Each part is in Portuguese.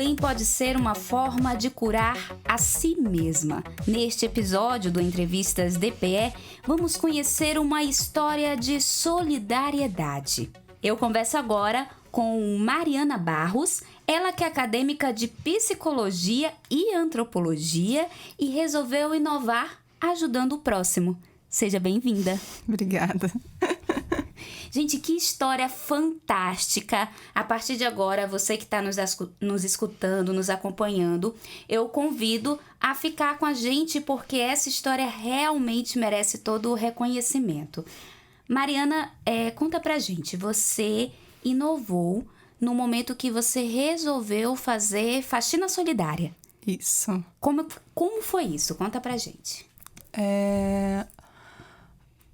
também pode ser uma forma de curar a si mesma. Neste episódio do Entrevistas DPE, vamos conhecer uma história de solidariedade. Eu converso agora com Mariana Barros, ela que é acadêmica de psicologia e antropologia e resolveu inovar ajudando o próximo. Seja bem-vinda. Obrigada. Gente, que história fantástica! A partir de agora, você que está nos escutando, nos acompanhando, eu convido a ficar com a gente porque essa história realmente merece todo o reconhecimento. Mariana, conta pra gente, você inovou no momento que você resolveu fazer faxina solidária. Isso. Como foi isso? Conta pra gente.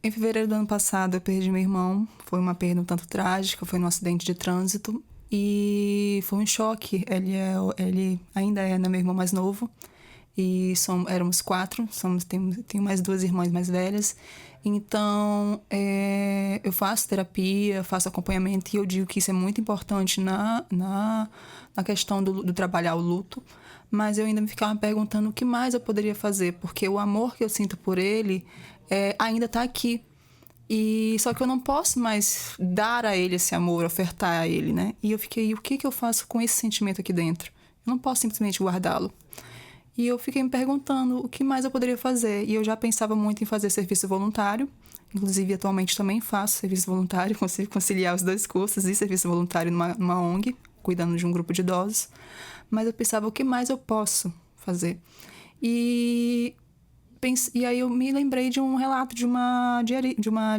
Em fevereiro do ano passado, eu perdi meu irmão. Foi uma perda um tanto trágica, foi num acidente de trânsito. E foi um choque. Ele ainda é meu irmão mais novo. E éramos 4. Tenho mais 2 irmãs mais velhas. Então, eu faço terapia, faço acompanhamento. E eu digo que isso é muito importante na questão do trabalhar o luto. Mas eu ainda me ficava perguntando o que mais eu poderia fazer. Porque o amor que eu sinto por ele ainda está aqui. Só que eu não posso mais dar a ele esse amor, ofertar a ele, né? E eu fiquei, o que eu faço com esse sentimento aqui dentro? Eu não posso simplesmente guardá-lo. E eu fiquei me perguntando o que mais eu poderia fazer. E eu já pensava muito em fazer serviço voluntário. Inclusive, atualmente também faço serviço voluntário, consigo conciliar os 2 cursos e serviço voluntário numa ONG, cuidando de um grupo de idosos. Mas eu pensava, o que mais eu posso fazer? E aí eu me lembrei de um relato de uma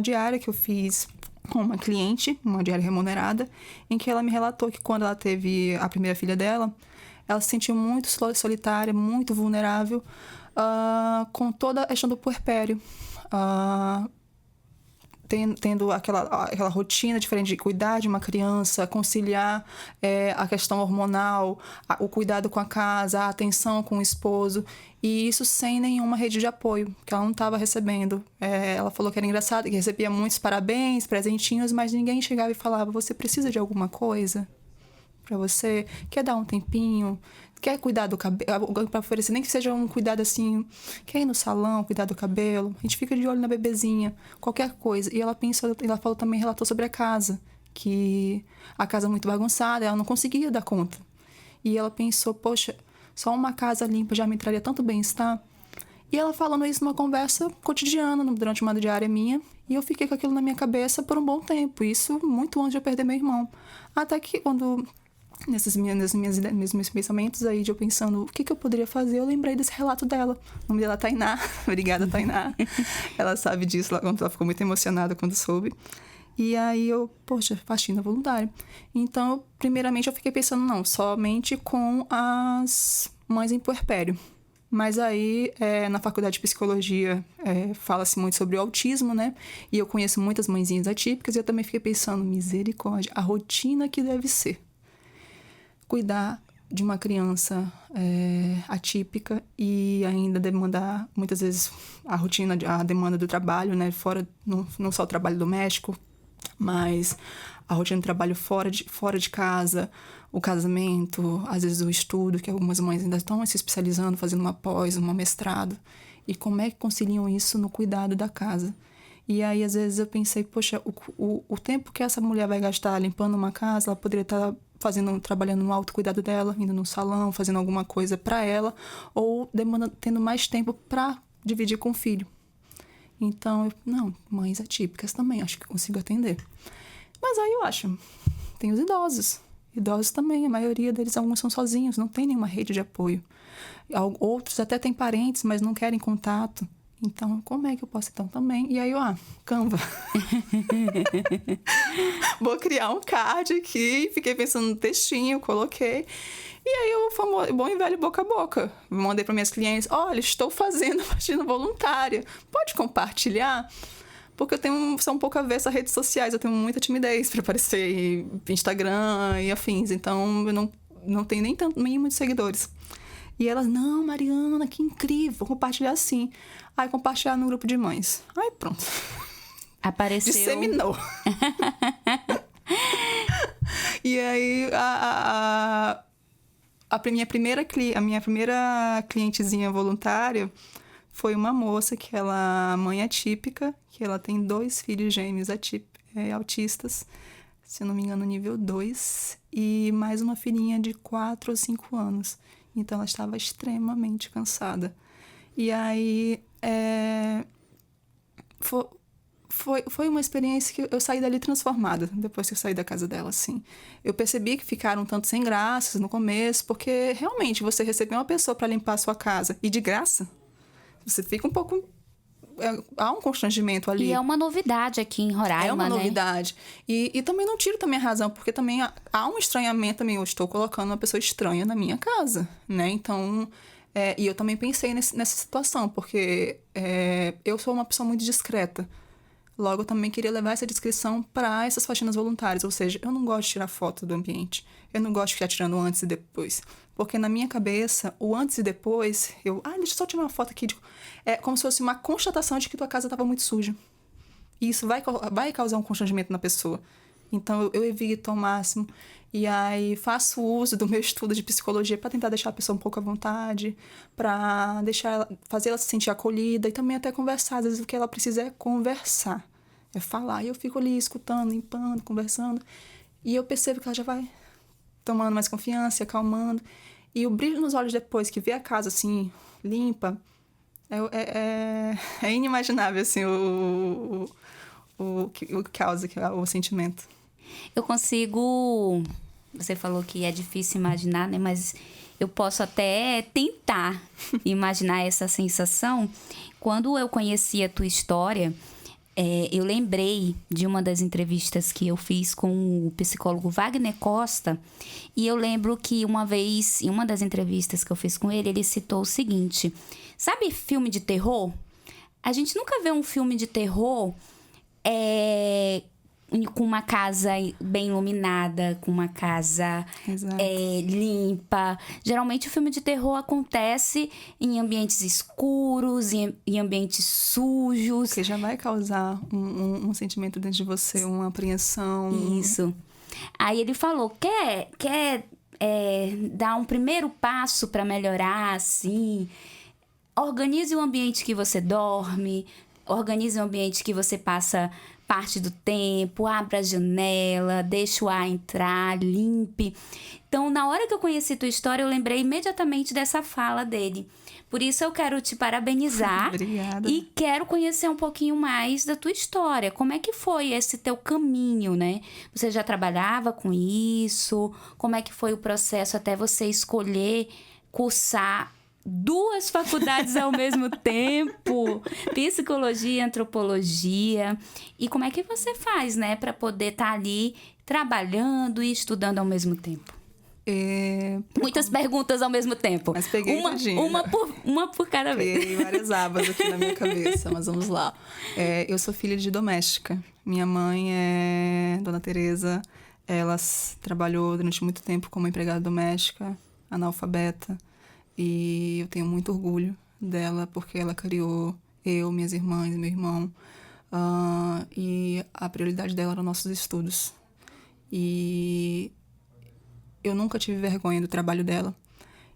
diária que eu fiz com uma cliente, uma diária remunerada, em que ela me relatou que quando ela teve a primeira filha dela, ela se sentiu muito solitária, muito vulnerável, com toda a questão do puerpério. Tendo aquela rotina diferente de cuidar de uma criança, conciliar a questão hormonal, o cuidado com a casa, a atenção com o esposo, e isso sem nenhuma rede de apoio, que ela não estava recebendo. Ela falou que era engraçado, que recebia muitos parabéns, presentinhos, mas ninguém chegava e falava, você precisa de alguma coisa para você? Quer dar um tempinho? Quer cuidar do cabelo, para oferecer, nem que seja um cuidado assim, quer ir no salão, cuidar do cabelo, a gente fica de olho na bebezinha, qualquer coisa. E ela falou também, relatou sobre a casa, que a casa é muito bagunçada, ela não conseguia dar conta. E ela pensou, poxa, só uma casa limpa já me traria tanto bem-estar. E ela falando isso numa conversa cotidiana, durante uma diária minha, e eu fiquei com aquilo na minha cabeça por um bom tempo, isso muito antes de eu perder meu irmão. Até que quando nesses meus pensamentos aí, de eu pensando o que eu poderia fazer, eu lembrei desse relato dela. O nome dela é Tainá. Obrigada, Tainá. Ela sabe disso, ela ficou muito emocionada quando soube. E aí poxa, faxina voluntária. Então, primeiramente eu fiquei pensando, não, somente com as mães em puerpério. Mas aí, na faculdade de psicologia, fala-se muito sobre o autismo, né? E eu conheço muitas mãezinhas atípicas e eu também fiquei pensando, misericórdia, a rotina que deve ser cuidar de uma criança atípica e ainda demandar, muitas vezes, a demanda do trabalho, né? Não só o trabalho doméstico, mas a rotina do trabalho fora de casa, o casamento, às vezes o estudo, que algumas mães ainda estão se especializando, fazendo uma pós, um mestrado. E como é que conciliam isso no cuidado da casa? E aí, às vezes, eu pensei, poxa, o tempo que essa mulher vai gastar limpando uma casa, ela poderia estar trabalhando no autocuidado dela, indo no salão, fazendo alguma coisa para ela, ou tendo mais tempo para dividir com o filho. Então, mães atípicas também, acho que consigo atender. Mas aí eu acho, tem os idosos. Idosos também, a maioria deles, alguns são sozinhos, não tem nenhuma rede de apoio. Outros até têm parentes, mas não querem contato. Então, como é que eu posso então também? E aí, Canva. Vou criar um card aqui, fiquei pensando no textinho, coloquei. E aí, o bom e velho boca a boca. Mandei para minhas clientes, olha, estou fazendo faxina voluntária. Pode compartilhar? Porque sou um pouco avessa a redes sociais, eu tenho muita timidez para aparecer em Instagram e afins. Então, eu não tenho nem muitos seguidores. E elas, não, Mariana, que incrível, vou compartilhar sim. Aí compartilhar no grupo de mães. Aí pronto. Apareceu. Disseminou. E aí a minha primeira clientezinha voluntária foi uma moça que ela, mãe atípica, que ela tem 2 filhos gêmeos autistas, se eu não me engano, nível 2, e mais uma filhinha de 4 ou 5 anos. Então, ela estava extremamente cansada. E aí, foi uma experiência que eu saí dali transformada, depois que eu saí da casa dela, assim. Eu percebi que ficaram um tanto sem graças no começo, porque realmente você receber uma pessoa para limpar a sua casa, e de graça, você fica um pouco... há um constrangimento ali. E é uma novidade aqui em Roraima, É uma né? novidade. E também não tiro também a razão, porque também há um estranhamento também. Eu estou colocando uma pessoa estranha na minha casa, né? Então, e eu também pensei nessa situação, porque eu sou uma pessoa muito discreta. Logo, eu também queria levar essa descrição para essas faxinas voluntárias. Ou seja, eu não gosto de tirar foto do ambiente. Eu não gosto de ficar tirando antes e depois. Porque na minha cabeça, o antes e depois, deixa eu só tirar uma foto aqui. É como se fosse uma constatação de que tua casa estava muito suja. E isso vai causar um constrangimento na pessoa. Então, eu evito ao máximo. E aí, faço uso do meu estudo de psicologia para tentar deixar a pessoa um pouco à vontade, para fazer ela se sentir acolhida e também até conversar. Às vezes, o que ela precisa é conversar, é falar. E eu fico ali escutando, limpando, conversando. E eu percebo que ela já vai tomando mais confiança, acalmando. E o brilho nos olhos depois, que vê a casa assim, limpa, é inimaginável, assim, o que causa o sentimento. Eu consigo... Você falou que é difícil imaginar, né? Mas eu posso até tentar imaginar essa sensação. Quando eu conheci a tua história, eu lembrei de uma das entrevistas que eu fiz com o psicólogo Wagner Costa. E eu lembro que uma vez, em uma das entrevistas que eu fiz com ele, ele citou o seguinte: sabe filme de terror? A gente nunca vê um filme de terror com uma casa bem iluminada, com uma casa limpa. Geralmente o filme de terror acontece em ambientes escuros, em ambientes sujos. Que já vai causar um sentimento dentro de você, uma apreensão. Isso. Aí ele falou, quer dar um primeiro passo para melhorar, assim? Organize o ambiente que você dorme, organize o ambiente que você passa parte do tempo, abra a janela, deixa o ar entrar, limpe. Então, na hora que eu conheci tua história, eu lembrei imediatamente dessa fala dele. Por isso, eu quero te parabenizar. Obrigada. E quero conhecer um pouquinho mais da tua história. Como é que foi esse teu caminho, né? Você já trabalhava com isso? Como é que foi o processo até você escolher cursar 2 faculdades ao mesmo tempo, psicologia e antropologia, e como é que você faz, né, para poder estar ali trabalhando e estudando ao mesmo tempo? Muitas perguntas ao mesmo tempo. Mas peguei uma por cada vez. Peguei várias abas aqui na minha cabeça, mas vamos lá. Eu sou filha de doméstica. Minha mãe é Dona Teresa. Ela trabalhou durante muito tempo como empregada doméstica, analfabeta. E eu tenho muito orgulho dela, porque ela criou eu, minhas irmãs e meu irmão. E a prioridade dela eram nossos estudos. E eu nunca tive vergonha do trabalho dela.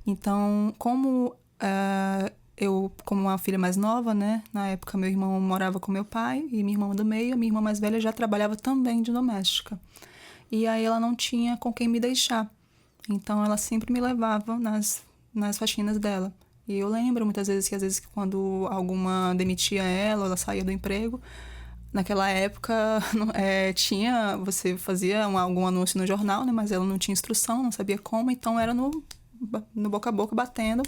Então, como uma filha mais nova, né? Na época, meu irmão morava com meu pai e minha irmã do meio. A minha irmã mais velha já trabalhava também de doméstica. E aí ela não tinha com quem me deixar. Então, ela sempre me levava nas faxinas dela. E eu lembro muitas vezes que, às vezes, quando alguma demitia ela saía do emprego, naquela época você fazia algum anúncio no jornal, né? Mas ela não tinha instrução, não sabia como, então era no boca a boca, batendo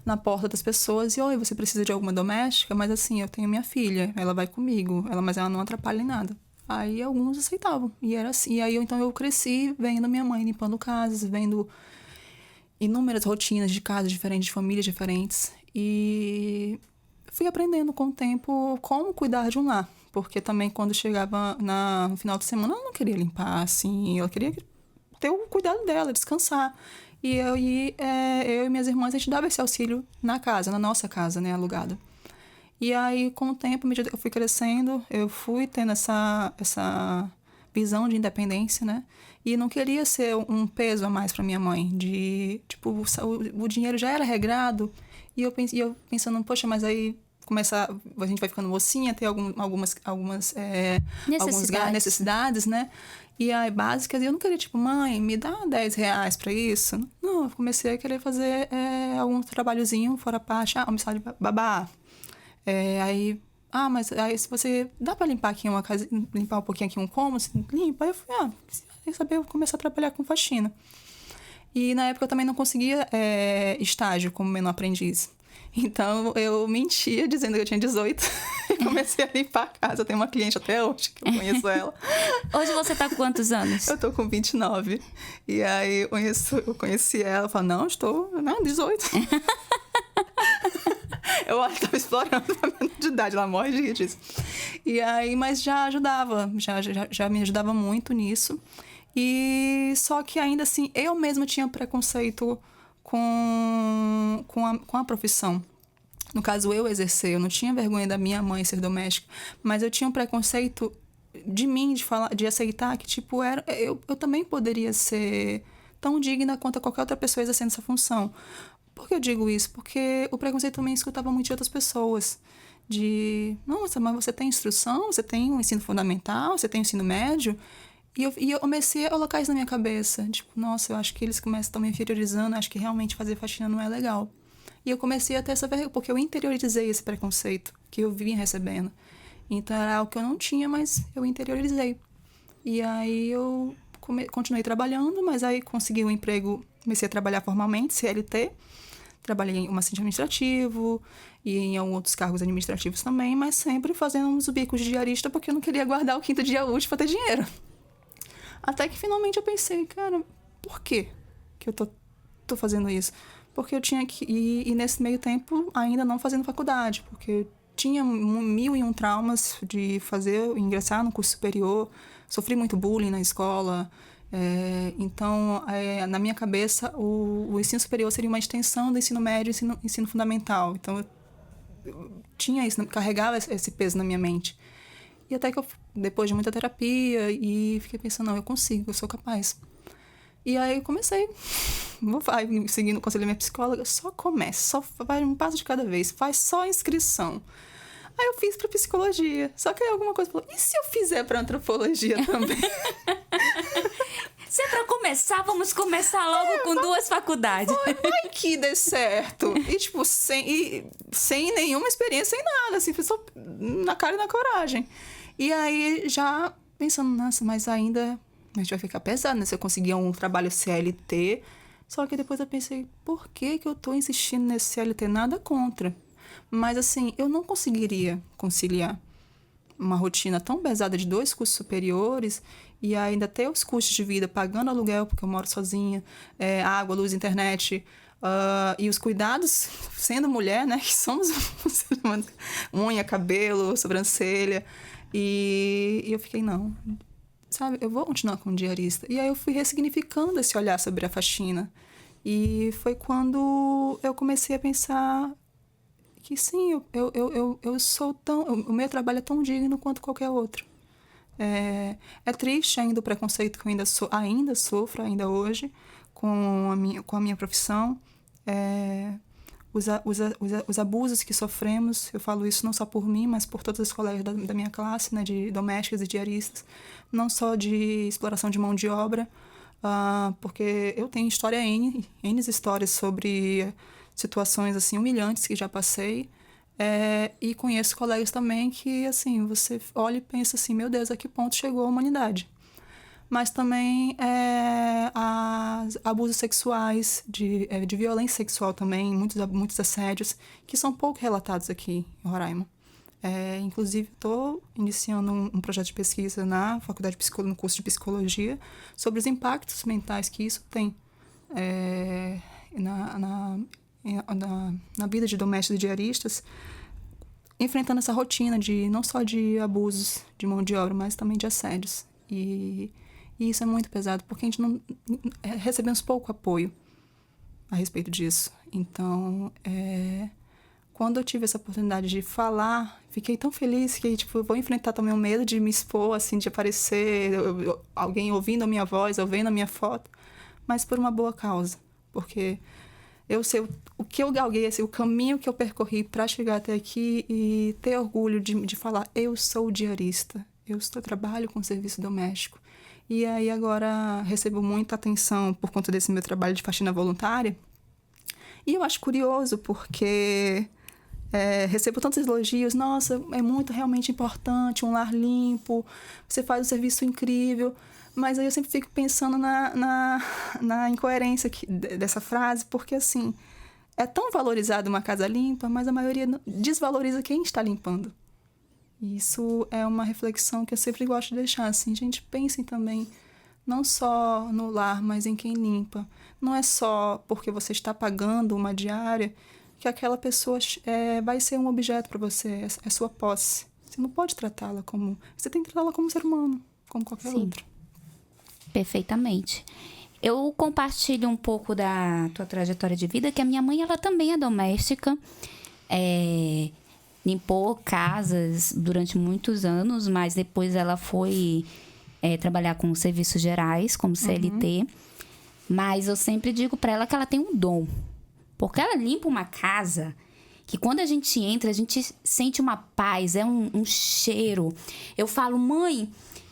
na porta das pessoas. E, oi, você precisa de alguma doméstica? Mas assim, eu tenho minha filha, ela vai comigo, mas ela não atrapalha em nada. Aí alguns aceitavam, e era assim. E aí então eu cresci vendo minha mãe limpando casas, vendo inúmeras rotinas de casas diferentes, de famílias diferentes. E fui aprendendo com o tempo como cuidar de um lar. Porque também quando chegava no final de semana, ela não queria limpar, assim. Ela queria ter o cuidado dela, descansar. E eu e minhas irmãs, a gente dava esse auxílio na casa, na nossa casa, né, alugada. E aí, com o tempo, à medida que eu fui crescendo, eu fui tendo essa visão de independência, né? E não queria ser um peso a mais para minha mãe. Tipo, o dinheiro já era regrado. E eu pensando, poxa, mas aí a gente vai ficando mocinha, ter algumas necessidades, né? E aí, básicas. E eu não queria, tipo, mãe, me dá R$10 para isso. Não, eu comecei a querer fazer algum trabalhozinho fora a parte. Almoçar de babá. Mas aí se você... Dá para limpar aqui uma casa, limpar um pouquinho aqui um cômodo? Limpa. Aí eu fui, quer saber, eu comecei a trabalhar com faxina. E na época eu também não conseguia estágio como menor aprendiz. Então eu mentia dizendo que eu tinha 18 e comecei a limpar a casa. Eu tenho uma cliente até hoje, que eu conheço ela. Hoje você tá com quantos anos? Eu tô com 29. E aí eu conheci ela e falei, não, 18. Eu acho que tava explorando pra menor de idade, ela morre de rir disso. E aí, mas já ajudava, já me ajudava muito nisso. E só que ainda assim, eu mesma tinha preconceito com a profissão. No caso, eu exercer, eu não tinha vergonha da minha mãe ser doméstica, mas eu tinha um preconceito de mim, de aceitar que, tipo, eu também poderia ser tão digna quanto qualquer outra pessoa exercendo essa função. Por que eu digo isso? Porque o preconceito também escutava muito de outras pessoas. Nossa, mas você tem instrução? Você tem um ensino fundamental? Você tem um ensino médio? E eu comecei a colocar isso na minha cabeça. Tipo, nossa, eu acho que eles estão me inferiorizando. Acho que realmente fazer faxina não é legal. E eu comecei a ter essa vergonha, porque eu interiorizei esse preconceito que eu vinha recebendo. Então era algo que eu não tinha, mas eu interiorizei. E aí eu continuei trabalhando, mas aí consegui um emprego, comecei a trabalhar formalmente, CLT. Trabalhei em um assistente administrativo e em outros cargos administrativos também, mas sempre fazendo uns bicos de diarista porque eu não queria guardar o 5º dia útil para ter dinheiro. Até que finalmente eu pensei, cara, por quê que eu tô fazendo isso? Porque eu tinha que ir, e nesse meio tempo ainda não fazendo faculdade, porque eu tinha 1001 traumas de ingressar no curso superior, sofri muito bullying na escola. Então, na minha cabeça, o ensino superior seria uma extensão do ensino médio e ensino fundamental. Então, eu tinha isso, carregava esse peso na minha mente. E até que depois de muita terapia, e fiquei pensando, não, eu consigo, eu sou capaz. E aí eu comecei, seguindo o conselho da minha psicóloga, só vai um passo de cada vez, faz só a inscrição. Aí eu fiz pra psicologia, só que aí alguma coisa falou, e se eu fizer pra antropologia também? Se é pra começar, vamos começar logo com 2 faculdades. Vai que dê certo. E, tipo, sem nenhuma experiência, sem nada, assim, só na cara e na coragem. E aí, já pensando, nossa, mas ainda a gente vai ficar pesado, né? Se eu conseguir um trabalho CLT. Só que depois eu pensei, por que eu tô insistindo nesse CLT? Nada contra. Mas, assim, eu não conseguiria conciliar uma rotina tão pesada de 2 cursos superiores e ainda ter os custos de vida, pagando aluguel, porque eu moro sozinha, água, luz, internet, e os cuidados, sendo mulher, né, que somos unha, cabelo, sobrancelha, e eu fiquei, não, sabe, eu vou continuar como diarista. E aí eu fui ressignificando esse olhar sobre a faxina, e foi quando eu comecei a pensar que sim, eu sou o meu trabalho é tão digno quanto qualquer outro. É triste ainda o preconceito que eu ainda sofro, ainda hoje, com a minha profissão. Os abusos que sofremos, eu falo isso não só por mim, mas por todas as colegas da minha classe, né, de domésticas e diaristas, não só de exploração de mão de obra, porque eu tenho N histórias sobre situações assim humilhantes que já passei, e conheço colegas também que, assim, você olha e pensa assim, meu Deus, a que ponto chegou a humanidade? Mas também abusos sexuais, de violência sexual também, muitos assédios, que são pouco relatados aqui em Roraima. Inclusive, estou iniciando um projeto de pesquisa na faculdade no curso de psicologia, sobre os impactos mentais que isso tem na vida de domésticos e diaristas, enfrentando essa rotina não só de abusos de mão de obra, mas também de assédios. E isso é muito pesado, porque a gente não recebemos pouco apoio a respeito disso. Então, quando eu tive essa oportunidade de falar, fiquei tão feliz que, tipo, eu vou enfrentar também o medo de me expor, assim, de aparecer, alguém ouvindo a minha voz, ou vendo a minha foto, mas por uma boa causa. Porque eu sei o que eu galguei, assim, o caminho que eu percorri para chegar até aqui e ter orgulho de falar, eu sou diarista, eu trabalho com serviço doméstico. E aí agora recebo muita atenção por conta desse meu trabalho de faxina voluntária. E eu acho curioso porque recebo tantos elogios. Nossa, é muito realmente importante, um lar limpo, você faz um serviço incrível. Mas aí eu sempre fico pensando na incoerência dessa frase, porque assim, é tão valorizada uma casa limpa, mas a maioria desvaloriza quem está limpando. E isso é uma reflexão que eu sempre gosto de deixar, assim, gente, pensem também não só no lar, mas em quem limpa. Não é só porque você está pagando uma diária que aquela pessoa vai ser um objeto para você, é sua posse. Você não pode tratá-la como... Você tem que tratá-la como ser humano, como qualquer Sim. outro. Perfeitamente. Eu compartilho um pouco da tua trajetória de vida, que a minha mãe, ela também é doméstica, limpou casas durante muitos anos, mas depois ela foi trabalhar com serviços gerais, como CLT. Mas eu sempre digo para ela que ela tem um dom, porque ela limpa uma casa que quando a gente entra, a gente sente uma paz, é um cheiro. Eu falo, mãe,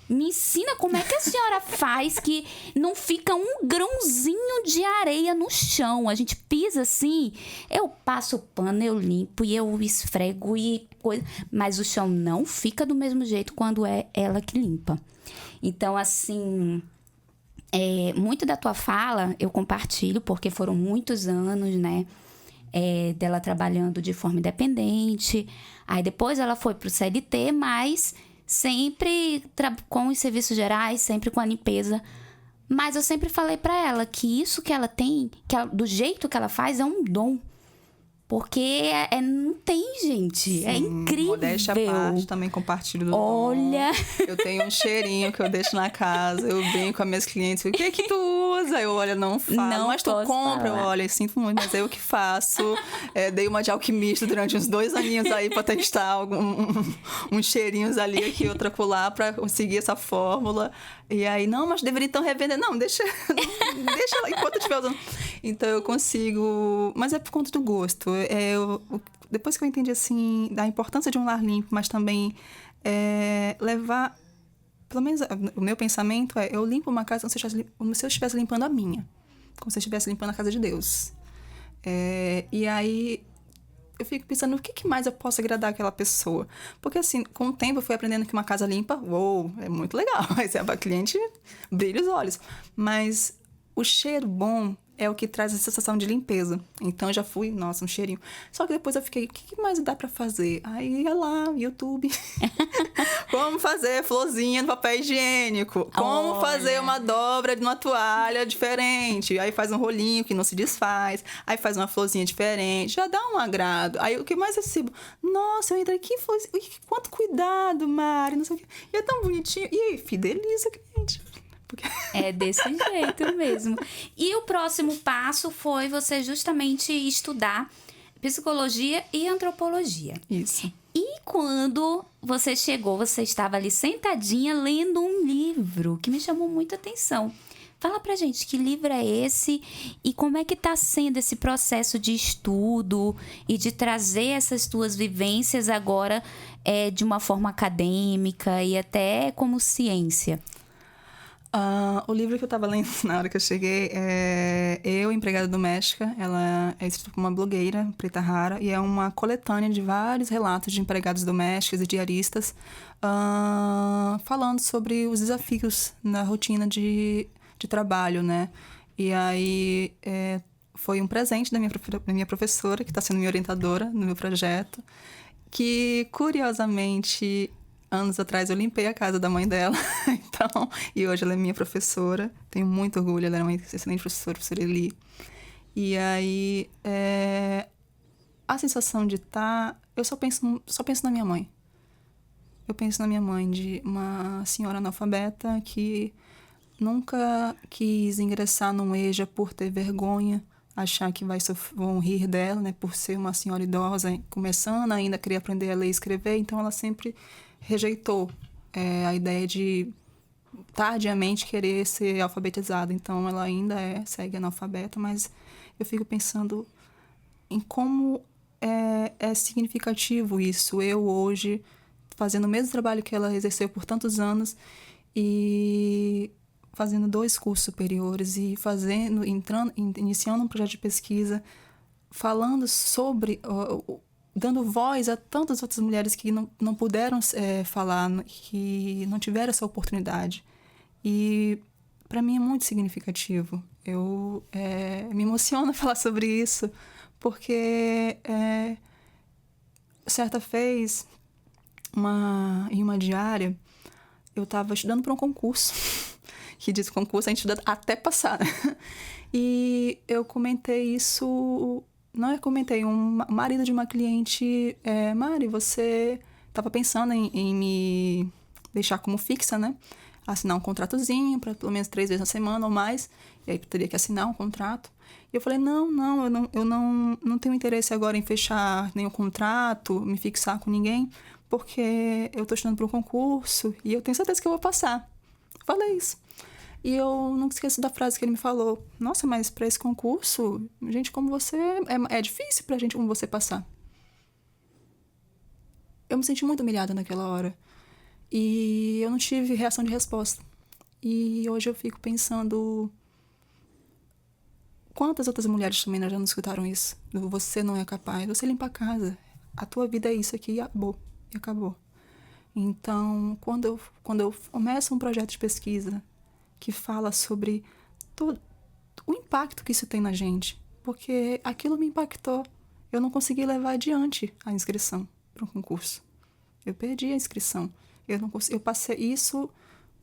me ensina como é que a senhora faz que não fica um grãozinho de areia no chão. A gente pisa assim, eu passo o pano, eu limpo e eu esfrego e coisa. Mas o chão não fica do mesmo jeito quando é ela que limpa. Então, assim, muito da tua fala eu compartilho, porque foram muitos anos, né? Dela trabalhando de forma independente. Aí depois ela foi pro CLT, mas... sempre com os serviços gerais, sempre com a limpeza. Mas eu sempre falei pra ela que isso que ela tem, do jeito que ela faz, é um dom. Porque não tem, gente. Sim, é incrível. Modéstia à parte, também compartilho do Olha! dom. Eu tenho um cheirinho que eu deixo na casa. Eu venho com as minhas clientes. O que é que tu usa? Eu, olha, não falo. Não mas tu posso compra? Eu, falar. olha, sinto muito, mas é eu que faço. Dei uma de alquimista durante uns 2 aninhos aí pra testar uns cheirinhos ali aqui, outra colar, pra conseguir essa fórmula. E aí, não, mas deveria então revender. Não, deixa ela enquanto eu estiver usando. Então eu consigo... Mas é por conta do gosto. Depois que eu entendi, assim, da importância de um lar limpo, mas também levar... Pelo menos o meu pensamento eu limpo uma casa como se eu estivesse limpando a minha. Como se eu estivesse limpando a casa de Deus. E aí... eu fico pensando, o que mais eu posso agradar aquela pessoa? Porque, assim, com o tempo eu fui aprendendo que uma casa limpa, é muito legal. Mas a cliente brilha os olhos. Mas o cheiro bom é o que traz a sensação de limpeza. Então, eu já fui, nossa, um cheirinho. Só que depois eu fiquei, o que mais dá pra fazer? Aí, ia lá, YouTube. Como fazer florzinha no papel higiênico. Como fazer uma dobra de uma toalha diferente. Aí faz um rolinho que não se desfaz. Aí faz uma florzinha diferente. Já dá um agrado. Aí, o que mais eu recebo? Nossa, eu entrei aqui, florzinha. Quanto cuidado, Mari. Não sei o quê. E é tão bonitinho. E aí, fideliza, cliente. É desse jeito mesmo. E o próximo passo foi você justamente estudar psicologia e antropologia. Isso. E quando você chegou, você estava ali sentadinha lendo um livro que me chamou muita atenção. Fala pra gente que livro é esse e como é que tá sendo esse processo de estudo e de trazer essas tuas vivências agora de uma forma acadêmica e até como ciência. O livro que eu estava lendo na hora que eu cheguei é Eu, Empregada Doméstica. Ela é escrita por uma blogueira, Preta Rara, e é uma coletânea de vários relatos de empregados domésticos e diaristas falando sobre os desafios na rotina de trabalho, né? E aí foi um presente da minha professora, que está sendo minha orientadora no meu projeto, que, curiosamente... anos atrás eu limpei a casa da mãe dela, então, e hoje ela é minha professora, tenho muito orgulho, ela é uma excelente professora Eli. E aí, a sensação de estar... eu só penso na minha mãe. Eu penso na minha mãe, de uma senhora analfabeta que nunca quis ingressar num EJA por ter vergonha achar que vão rir dela, né, por ser uma senhora idosa, começando ainda a querer aprender a ler e escrever, então ela sempre rejeitou a ideia de tardiamente querer ser alfabetizada. Então ela ainda segue analfabeta, mas eu fico pensando em como é significativo isso. Eu hoje fazendo o mesmo trabalho que ela exerceu por tantos anos e fazendo 2 cursos superiores e iniciando um projeto de pesquisa, falando sobre, dando voz a tantas outras mulheres que não puderam falar, que não tiveram essa oportunidade. E para mim é muito significativo. Eu me emociono falar sobre isso, porque certa vez, em uma diária, eu estava estudando para um concurso, que diz concurso a gente estuda até passar. E eu comentei isso, um marido de uma cliente, Mari, você estava pensando em me deixar como fixa, né? Assinar um contratozinho para pelo menos 3 vezes na semana ou mais, e aí teria que assinar um contrato. E eu falei, eu não tenho interesse agora em fechar nenhum contrato, me fixar com ninguém, porque eu estou estudando para um concurso e eu tenho certeza que eu vou passar. Falei isso. E eu nunca esqueço da frase que ele me falou. Nossa, mas para esse concurso, gente como você, é difícil pra gente como você passar. Eu me senti muito humilhada naquela hora. E eu não tive reação de resposta. E hoje eu fico pensando... Quantas outras mulheres também já não escutaram isso? Você não é capaz. Você limpa a casa. A tua vida é isso aqui e acabou. E acabou. Então, quando eu começo um projeto de pesquisa que fala sobre todo o impacto que isso tem na gente, porque aquilo me impactou. Eu não consegui levar adiante a inscrição para um concurso. Eu perdi a inscrição. Eu passei... Isso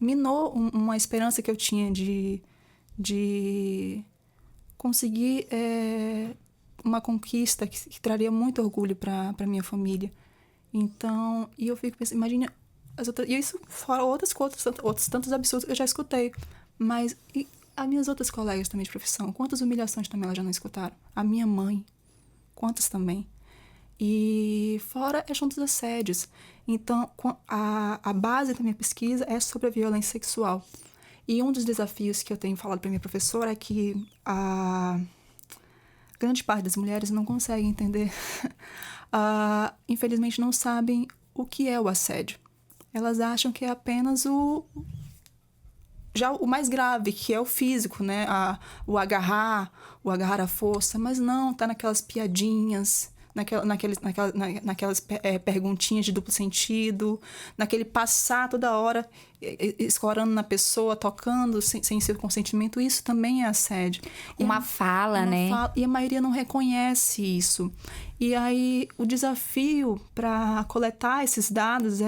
minou uma esperança que eu tinha de conseguir uma conquista que traria muito orgulho para minha família. Então, e eu fico pensando, imagina as outras... E isso fora outros tantos absurdos que eu já escutei. Mas e as minhas outras colegas também de profissão, quantas humilhações também elas já não escutaram? A minha mãe, quantas também? E fora a questão dos assédios. Então, a base da minha pesquisa é sobre a violência sexual. E um dos desafios que eu tenho falado para minha professora é que a grande parte das mulheres não consegue entender, infelizmente não sabem o que é o assédio. Elas acham que é apenas o mais grave, que é o físico, né? O agarrar à força, mas não, tá naquelas piadinhas, naquelas perguntinhas de duplo sentido, naquele passar toda hora escorando na pessoa, tocando sem seu consentimento. Isso também é assédio. Uma fala, né? E a maioria não reconhece isso. E aí o desafio para coletar esses dados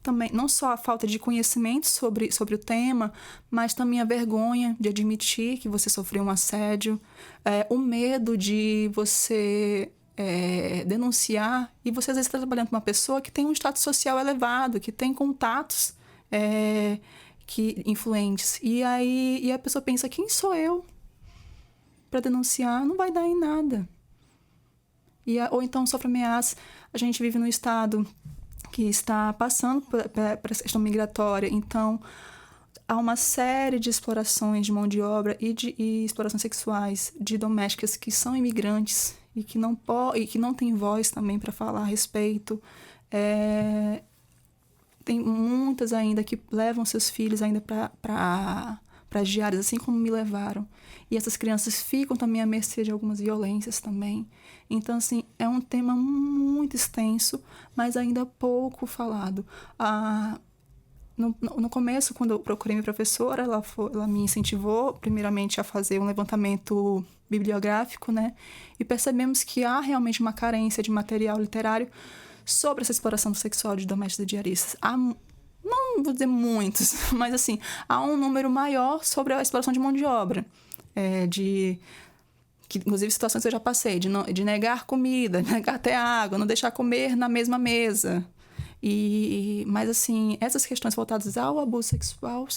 também não só a falta de conhecimento sobre o tema, mas também a vergonha de admitir que você sofreu um assédio, o medo de você denunciar, e você às vezes está trabalhando com uma pessoa que tem um status social elevado, que tem contatos influentes, e aí a pessoa pensa, quem sou eu para denunciar? Não vai dar em nada. Ou então sofre ameaça. A gente vive num estado que está passando por essa questão migratória, então há uma série de explorações de mão de obra e explorações sexuais de domésticas que são imigrantes e que não têm voz também para falar a respeito. Tem muitas ainda que levam seus filhos ainda para as diárias, assim como me levaram. E essas crianças ficam também à mercê de algumas violências também. Então, assim, é um tema muito extenso, mas ainda pouco falado. No começo, quando eu procurei minha professora, ela me incentivou, primeiramente, a fazer um levantamento bibliográfico, né? E percebemos que há realmente uma carência de material literário sobre essa exploração sexual de domésticos e diaristas. Não vou dizer muitos, mas assim, há um número maior sobre a exploração de mão de obra. Inclusive situações que eu já passei, de negar comida, negar até água, não deixar comer na mesma mesa. Mas assim, essas questões voltadas ao abuso sexual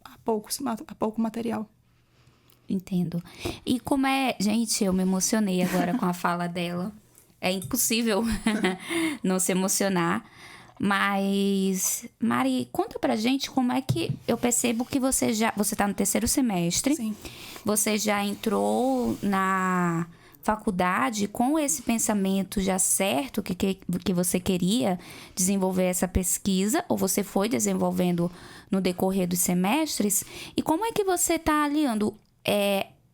há pouco material. Entendo. E como é... Gente, eu me emocionei agora com a fala dela. É impossível não se emocionar. Mas, Mari, conta pra gente como é que... Eu percebo que você tá no 3º semestre. Sim. Você já entrou na faculdade com esse pensamento já certo que você queria desenvolver essa pesquisa, ou você foi desenvolvendo no decorrer dos semestres? E como é que você está aliando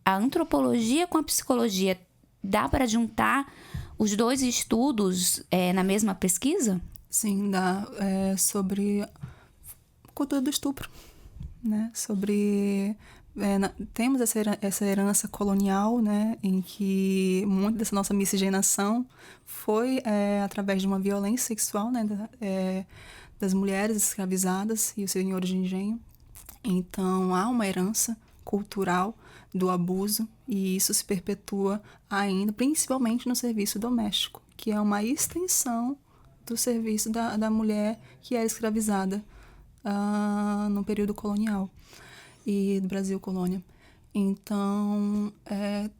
a antropologia com a psicologia? Dá para juntar os dois estudos na mesma pesquisa? Sim, dá. Sobre cultura do estupro, né? Sobre... temos essa herança colonial, né, em que muito dessa nossa miscigenação foi através de uma violência sexual, né, das mulheres escravizadas e os senhores de engenho. Então, há uma herança cultural do abuso e isso se perpetua ainda, principalmente no serviço doméstico, que é uma extensão do serviço da mulher que é escravizada no período colonial e do Brasil colônia. Então,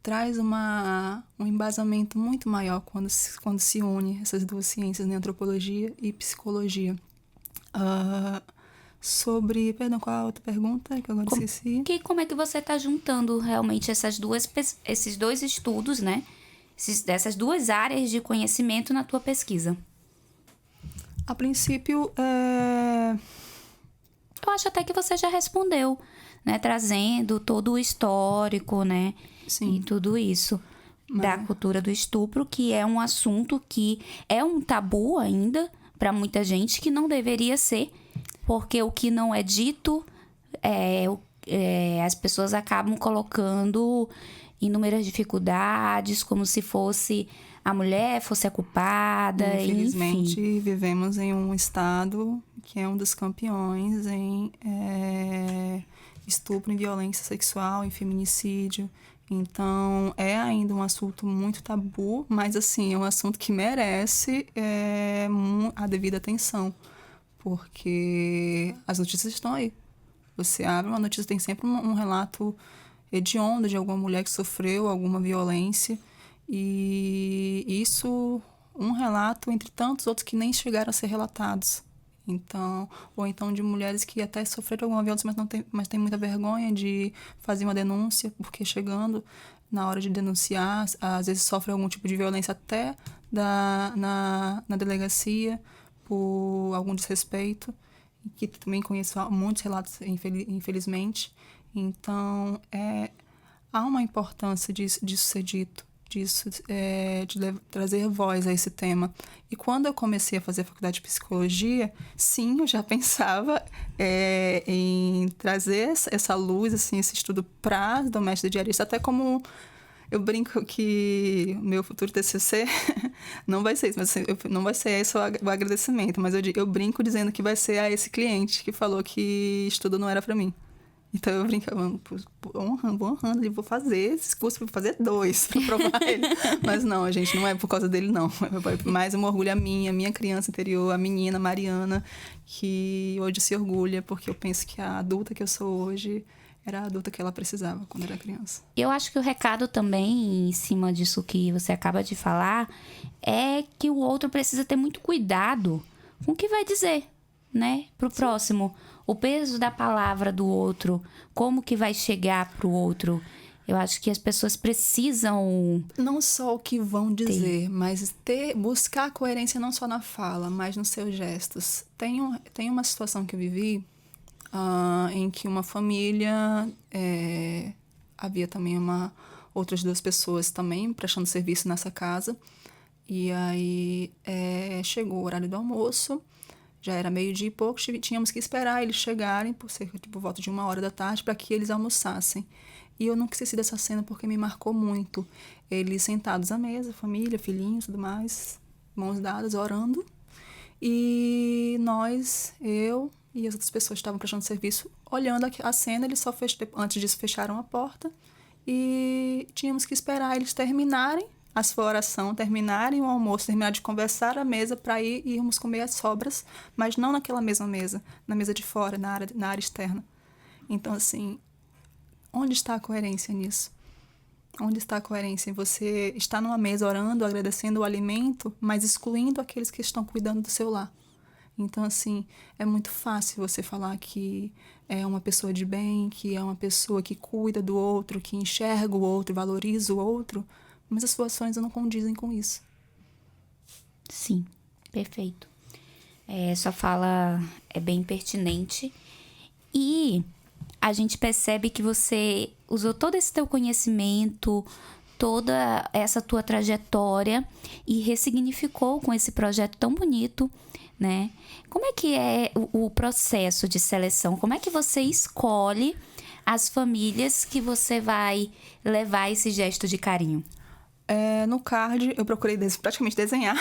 traz um embasamento muito maior quando se une essas duas ciências, né, antropologia e psicologia. Perdão, qual a outra pergunta que eu agora esqueci? Como é que você está juntando realmente esses dois estudos, né? Dessas duas áreas de conhecimento na tua pesquisa? A princípio, eu acho até que você já respondeu, né? Trazendo todo o histórico, né? Sim. E tudo isso. Da cultura do estupro, que é um assunto que é um tabu ainda para muita gente, que não deveria ser, porque o que não é dito, as pessoas acabam colocando inúmeras dificuldades, como se fosse a mulher fosse a culpada. Infelizmente, enfim. Vivemos em um estado que é um dos campeões em estupro e violência sexual, em feminicídio. Então, é ainda um assunto muito tabu, mas, assim, é um assunto que merece a devida atenção, porque as notícias estão aí. Você abre uma notícia, tem sempre um relato hediondo de alguma mulher que sofreu alguma violência, e isso, um relato entre tantos outros que nem chegaram a ser relatados. Então, ou então de mulheres que até sofreram alguma violência, mas tem muita vergonha de fazer uma denúncia, porque chegando na hora de denunciar, às vezes sofre algum tipo de violência até na delegacia por algum desrespeito, que também conheço muitos relatos, infelizmente. Então, há uma importância disso ser dito, de trazer voz a esse tema. E quando eu comecei a fazer a faculdade de psicologia, sim, eu já pensava em trazer essa luz, assim, esse estudo para as domésticas diaristas, até como... Eu brinco que o meu futuro TCC não vai ser isso, mas assim, não vai ser esse o agradecimento, mas eu brinco dizendo que vai ser a esse cliente que falou que estudo não era para mim. Então eu brincava, honrando, vou fazer esse curso, vou fazer 2 para provar ele. Mas não, gente, não é por causa dele, não. Mais um orgulho a minha criança interior, a menina Mariana, que hoje se orgulha, porque eu penso que a adulta que eu sou hoje era a adulta que ela precisava quando era criança. Eu acho que o recado também, em cima disso que você acaba de falar, é que o outro precisa ter muito cuidado com o que vai dizer, né? Pro próximo. O peso da palavra do outro, como que vai chegar pro outro. Eu acho que as pessoas precisam... Não só o que vão dizer, mas buscar coerência não só na fala, mas nos seus gestos. Tem uma situação que eu vivi em que uma família... havia também outras 2 pessoas também prestando serviço nessa casa. E aí chegou o horário do almoço. Já era 12:00 e pouco, tínhamos que esperar eles chegarem por volta de 1h da tarde para que eles almoçassem. E eu nunca esqueci dessa cena porque me marcou muito. Eles sentados à mesa, família, filhinhos, tudo mais, mãos dadas, orando. E eu e as outras pessoas que estavam prestando serviço, olhando a cena, eles antes disso fecharam a porta e tínhamos que esperar eles terminarem a sua oração, terminarem o almoço, terminar de conversar à mesa para irmos comer as sobras, mas não naquela mesma mesa, na mesa de fora, na área externa. Então, assim, Onde está a coerência nisso? Onde está a coerência em você estar numa mesa orando, agradecendo o alimento, mas excluindo aqueles que estão cuidando do seu lar? Então, assim, é muito fácil você falar que é uma pessoa de bem, que é uma pessoa que cuida do outro, que enxerga o outro, valoriza o outro, mas as suas ações não condizem com isso. Sim, perfeito. Sua fala é bem pertinente. E a gente percebe que você usou todo esse teu conhecimento, toda essa tua trajetória e ressignificou com esse projeto tão bonito, né? Como é que é o processo de seleção? Como é que você escolhe as famílias que você vai levar esse gesto de carinho? No card, eu procurei praticamente desenhar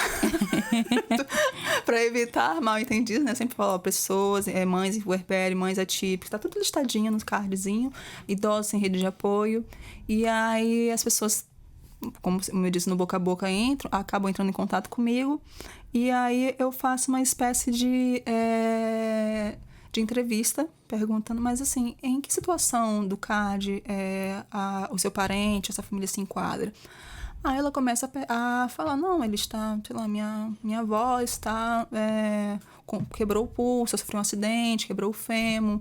para evitar mal entendidos, né? Eu sempre falo, pessoas, mães puerpério, mães atípicas, tá tudo listadinho no cardzinho, idosos em rede de apoio. E aí as pessoas, como eu disse, no boca a boca acabam entrando em contato comigo. E aí eu faço uma espécie de entrevista, perguntando, mas assim, em que situação do card o seu parente, essa família se enquadra? Aí ela começa a falar, não, ele está, sei lá, minha avó está, quebrou o pulso, sofreu um acidente, quebrou o fêmur,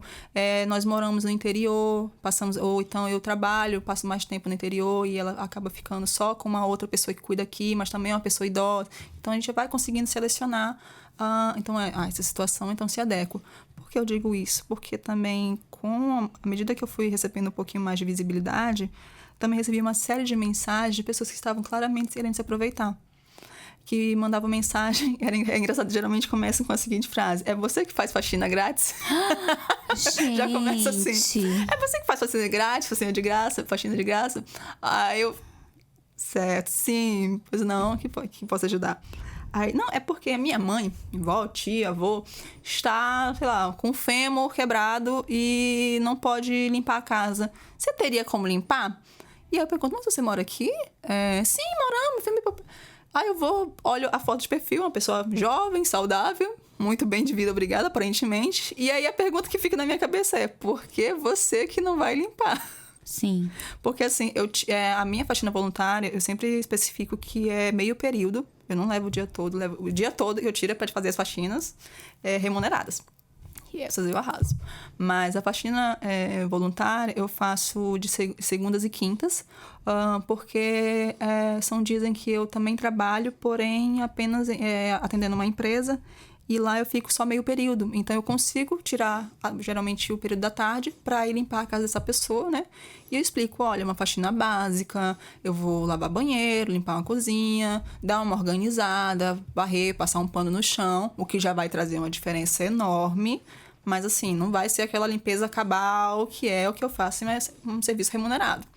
nós moramos no interior, ou então eu trabalho, passo mais tempo no interior e ela acaba ficando só com uma outra pessoa que cuida aqui, mas também é uma pessoa idosa. Então a gente vai conseguindo selecionar, essa situação, então se adequa. Por que eu digo isso? Porque também, à medida que eu fui recebendo um pouquinho mais de visibilidade, também recebi uma série de mensagens de pessoas que estavam claramente querendo se aproveitar. Que mandavam mensagem, é engraçado, geralmente começam com a seguinte frase: é você que faz faxina grátis? Gente. Já começa assim. É você que faz faxina grátis, faxina de graça, faxina de graça? Aí eu, certo, sim, pois não, que posso ajudar? Aí, não, é porque a minha mãe, avó, tia, avô, está, sei lá, com o fêmur quebrado e não pode limpar a casa. Você teria como limpar? E aí eu pergunto, mas você mora aqui? Sim, moramos. Aí eu olho a foto de perfil, uma pessoa jovem, saudável, muito bem de vida, obrigada, aparentemente. E aí a pergunta que fica na minha cabeça é, por que você que não vai limpar? Sim. Porque assim, a minha faxina voluntária, eu sempre especifico que é meio período. Eu não levo o dia todo, o dia todo eu tiro para fazer as faxinas remuneradas. E essas eu arraso. Mas a faxina voluntária eu faço de segundas e quintas, porque são dias em que eu também trabalho, porém apenas atendendo uma empresa, e lá eu fico só meio período. Então eu consigo tirar, geralmente, o período da tarde para ir limpar a casa dessa pessoa, né? E eu explico, olha, uma faxina básica, eu vou lavar banheiro, limpar uma cozinha, dar uma organizada, varrer, passar um pano no chão, o que já vai trazer uma diferença enorme. Mas assim, não vai ser aquela limpeza cabal, que é o que eu faço, mas um serviço remunerado.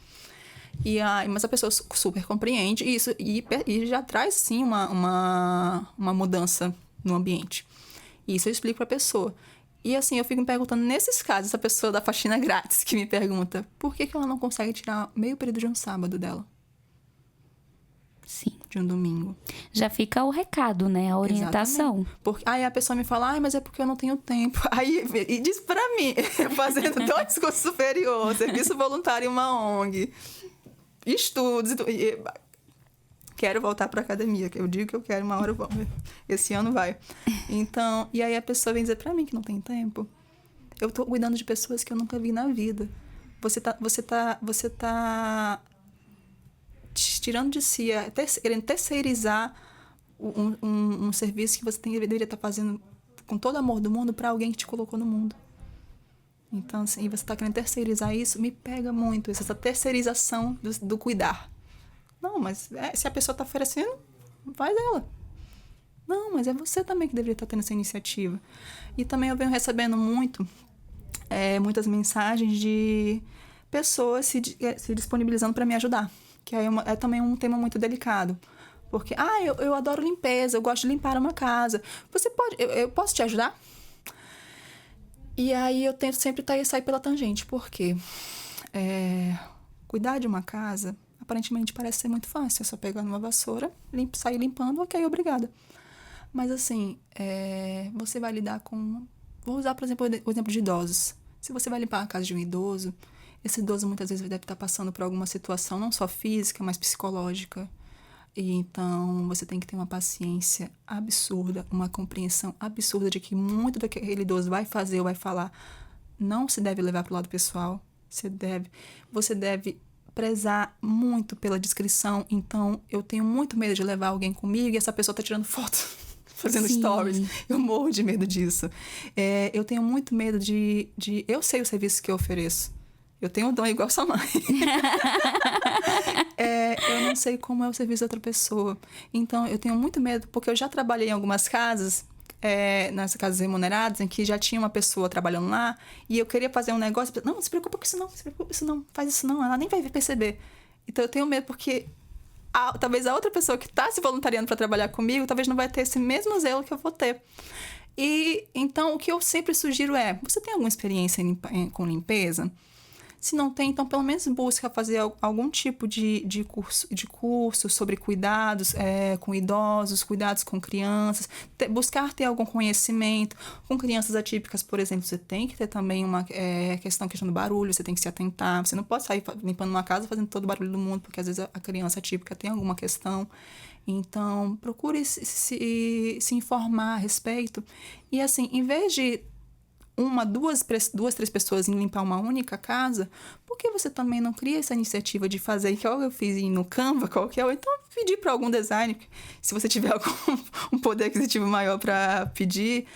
Mas a pessoa super compreende isso e já traz, sim, uma mudança no ambiente. Isso eu explico pra pessoa. E assim, eu fico me perguntando, nesses casos, essa pessoa da faxina grátis que me pergunta, por que ela não consegue tirar meio período de um sábado dela? Sim. De um domingo. Já fica o recado, né? A orientação. Aí a pessoa me fala, mas é porque eu não tenho tempo. E diz pra mim, fazendo 2 cursos superiores, serviço voluntário em uma ONG, estudos e quero voltar pra academia, que eu digo que eu quero, uma hora eu vou. Esse ano vai. Então, e aí a pessoa vem dizer pra mim que não tem tempo. Eu tô cuidando de pessoas que eu nunca vi na vida. Você tá tirando de si, querendo terceirizar um serviço que você deveria estar fazendo com todo amor do mundo para alguém que te colocou no mundo. Então, assim, você está querendo terceirizar isso, me pega muito essa terceirização do cuidar. Não, mas se a pessoa está oferecendo, faz ela. Não, mas é você também que deveria estar tendo essa iniciativa. E também eu venho recebendo muitas mensagens de pessoas se disponibilizando para me ajudar. Que aí é também um tema muito delicado. Porque, eu adoro limpeza, eu gosto de limpar uma casa. Eu posso te ajudar? E aí eu tento sempre sair pela tangente. Por quê? Cuidar de uma casa, aparentemente parece ser muito fácil. É só pegar numa vassoura, sair limpando, ok, obrigada. Mas assim, você vai lidar com... Vou usar, por exemplo, o exemplo de idosos. Se você vai limpar a casa de um idoso, esse idoso muitas vezes deve estar passando por alguma situação, não só física, mas psicológica. E então, você tem que ter uma paciência absurda, uma compreensão absurda de que muito do que aquele idoso vai fazer ou vai falar não se deve levar para o lado pessoal. Você deve prezar muito pela discrição. Então, eu tenho muito medo de levar alguém comigo e essa pessoa tá tirando foto, fazendo Sim. stories. Eu morro de medo disso. Eu tenho muito medo de... Eu sei o serviço que eu ofereço. Eu tenho um dom igual sua mãe. Eu não sei como é o serviço da outra pessoa. Então, eu tenho muito medo, porque eu já trabalhei em algumas casas, nessas casas remuneradas, em que já tinha uma pessoa trabalhando lá, e eu queria fazer um negócio, não se preocupa com isso não, faz isso não, ela nem vai perceber. Então, eu tenho medo porque talvez a outra pessoa que está se voluntariando para trabalhar comigo, talvez não vai ter esse mesmo zelo que eu vou ter. E então, o que eu sempre sugiro você tem alguma experiência com limpeza? Se não tem, então pelo menos busca fazer algum tipo de curso sobre cuidados com idosos, cuidados com crianças, buscar ter algum conhecimento. Com crianças atípicas, por exemplo, você tem que ter também uma questão do barulho, você tem que se atentar. Você não pode sair limpando uma casa fazendo todo o barulho do mundo, porque às vezes a criança atípica tem alguma questão. Então, procure se informar a respeito. E assim, em vez de duas, três pessoas em limpar uma única casa, por que você também não cria essa iniciativa de fazer, igual eu fiz no Canva, ou então pedir para algum designer, se você tiver um poder aquisitivo maior para pedir,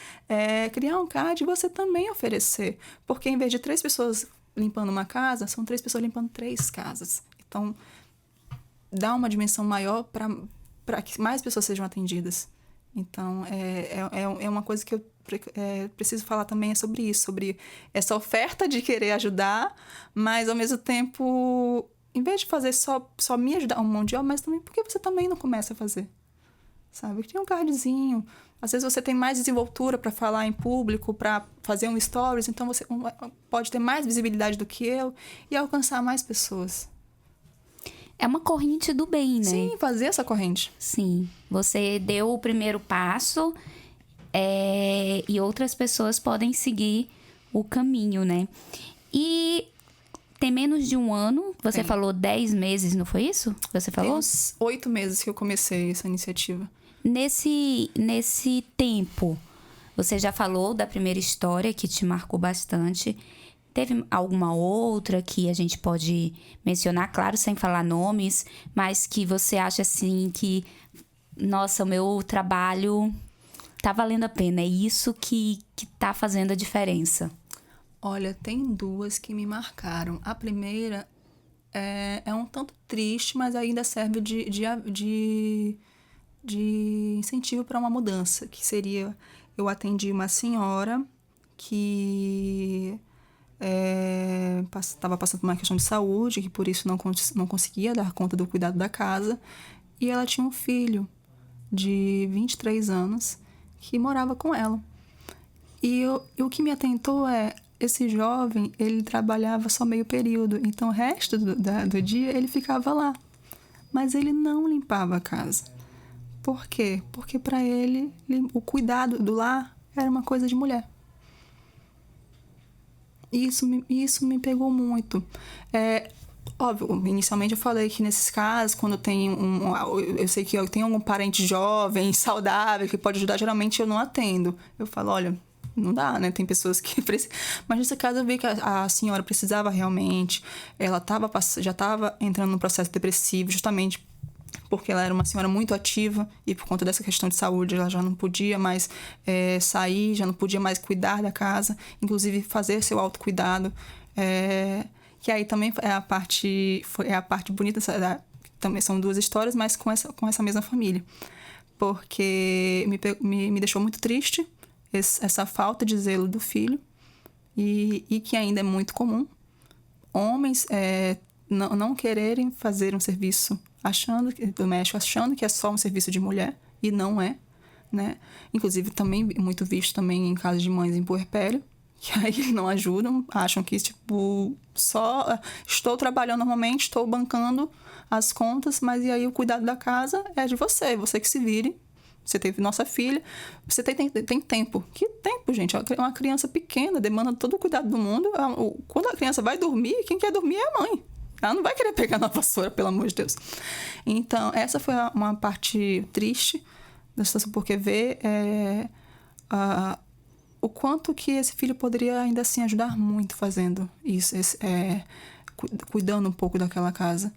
criar um card e você também oferecer. Porque em vez de 3 pessoas limpando uma casa, são 3 pessoas limpando 3 casas. Então, dá uma dimensão maior para que mais pessoas sejam atendidas. Então, é uma coisa que eu preciso falar também sobre isso, sobre essa oferta de querer ajudar, mas ao mesmo tempo, em vez de fazer só me ajudar um monte de obra, mas também porque você também não começa a fazer, sabe? Tem um cardzinho, às vezes você tem mais desenvoltura para falar em público, para fazer um stories, então você pode ter mais visibilidade do que eu e alcançar mais pessoas. É uma corrente do bem, né? Sim, fazer essa corrente. Sim, você deu o primeiro passo e outras pessoas podem seguir o caminho, né? E tem menos de um ano, você falou 10 meses, não foi isso? Você falou? Tem uns 8 meses que eu comecei essa iniciativa. Nesse tempo, você já falou da primeira história que te marcou bastante. Teve alguma outra que a gente pode mencionar, claro, sem falar nomes, mas que você acha assim que, nossa, o meu trabalho tá valendo a pena, é isso que tá fazendo a diferença? Olha, tem 2 que me marcaram. A primeira é um tanto triste, mas ainda serve de incentivo para uma mudança, que seria, eu atendi uma senhora que estava passando por uma questão de saúde, que por isso não conseguia dar conta do cuidado da casa, e ela tinha um filho de 23 anos que morava com ela. E o que me atentou esse jovem, ele trabalhava só meio período, então o resto do dia ele ficava lá, mas ele não limpava a casa. Por quê? Porque para ele o cuidado do lar era uma coisa de mulher. Isso me pegou muito. Óbvio, inicialmente eu falei que nesses casos, quando tem eu sei que eu tenho algum parente jovem, saudável, que pode ajudar, geralmente eu não atendo. Eu falo, olha, não dá, né? Tem pessoas que precisam. Mas nesse caso eu vi que a senhora precisava realmente, ela já estava entrando num processo depressivo, justamente porque ela era uma senhora muito ativa e por conta dessa questão de saúde ela já não podia mais sair, já não podia mais cuidar da casa, inclusive fazer seu autocuidado. Que aí também é a parte bonita, também são 2 histórias, mas com essa mesma família. Porque me deixou muito triste essa falta de zelo do filho e que ainda é muito comum. Homens não quererem fazer um serviço doméstico, achando que é só um serviço de mulher, e não é, né? Inclusive, também muito visto também em casos de mães em puerpério, que aí não ajudam, acham que, só estou trabalhando normalmente, estou bancando as contas, mas e aí o cuidado da casa é de você que se vire, Você teve nossa filha, você tem tempo. Que tempo, gente? É uma criança pequena, demanda todo o cuidado do mundo. Quando a criança vai dormir, quem quer dormir é a mãe. Ela não vai querer pegar na vassoura, pelo amor de Deus. Então, essa foi uma parte triste da situação, porque ver o quanto que esse filho poderia ainda assim ajudar muito fazendo isso, cuidando um pouco daquela casa.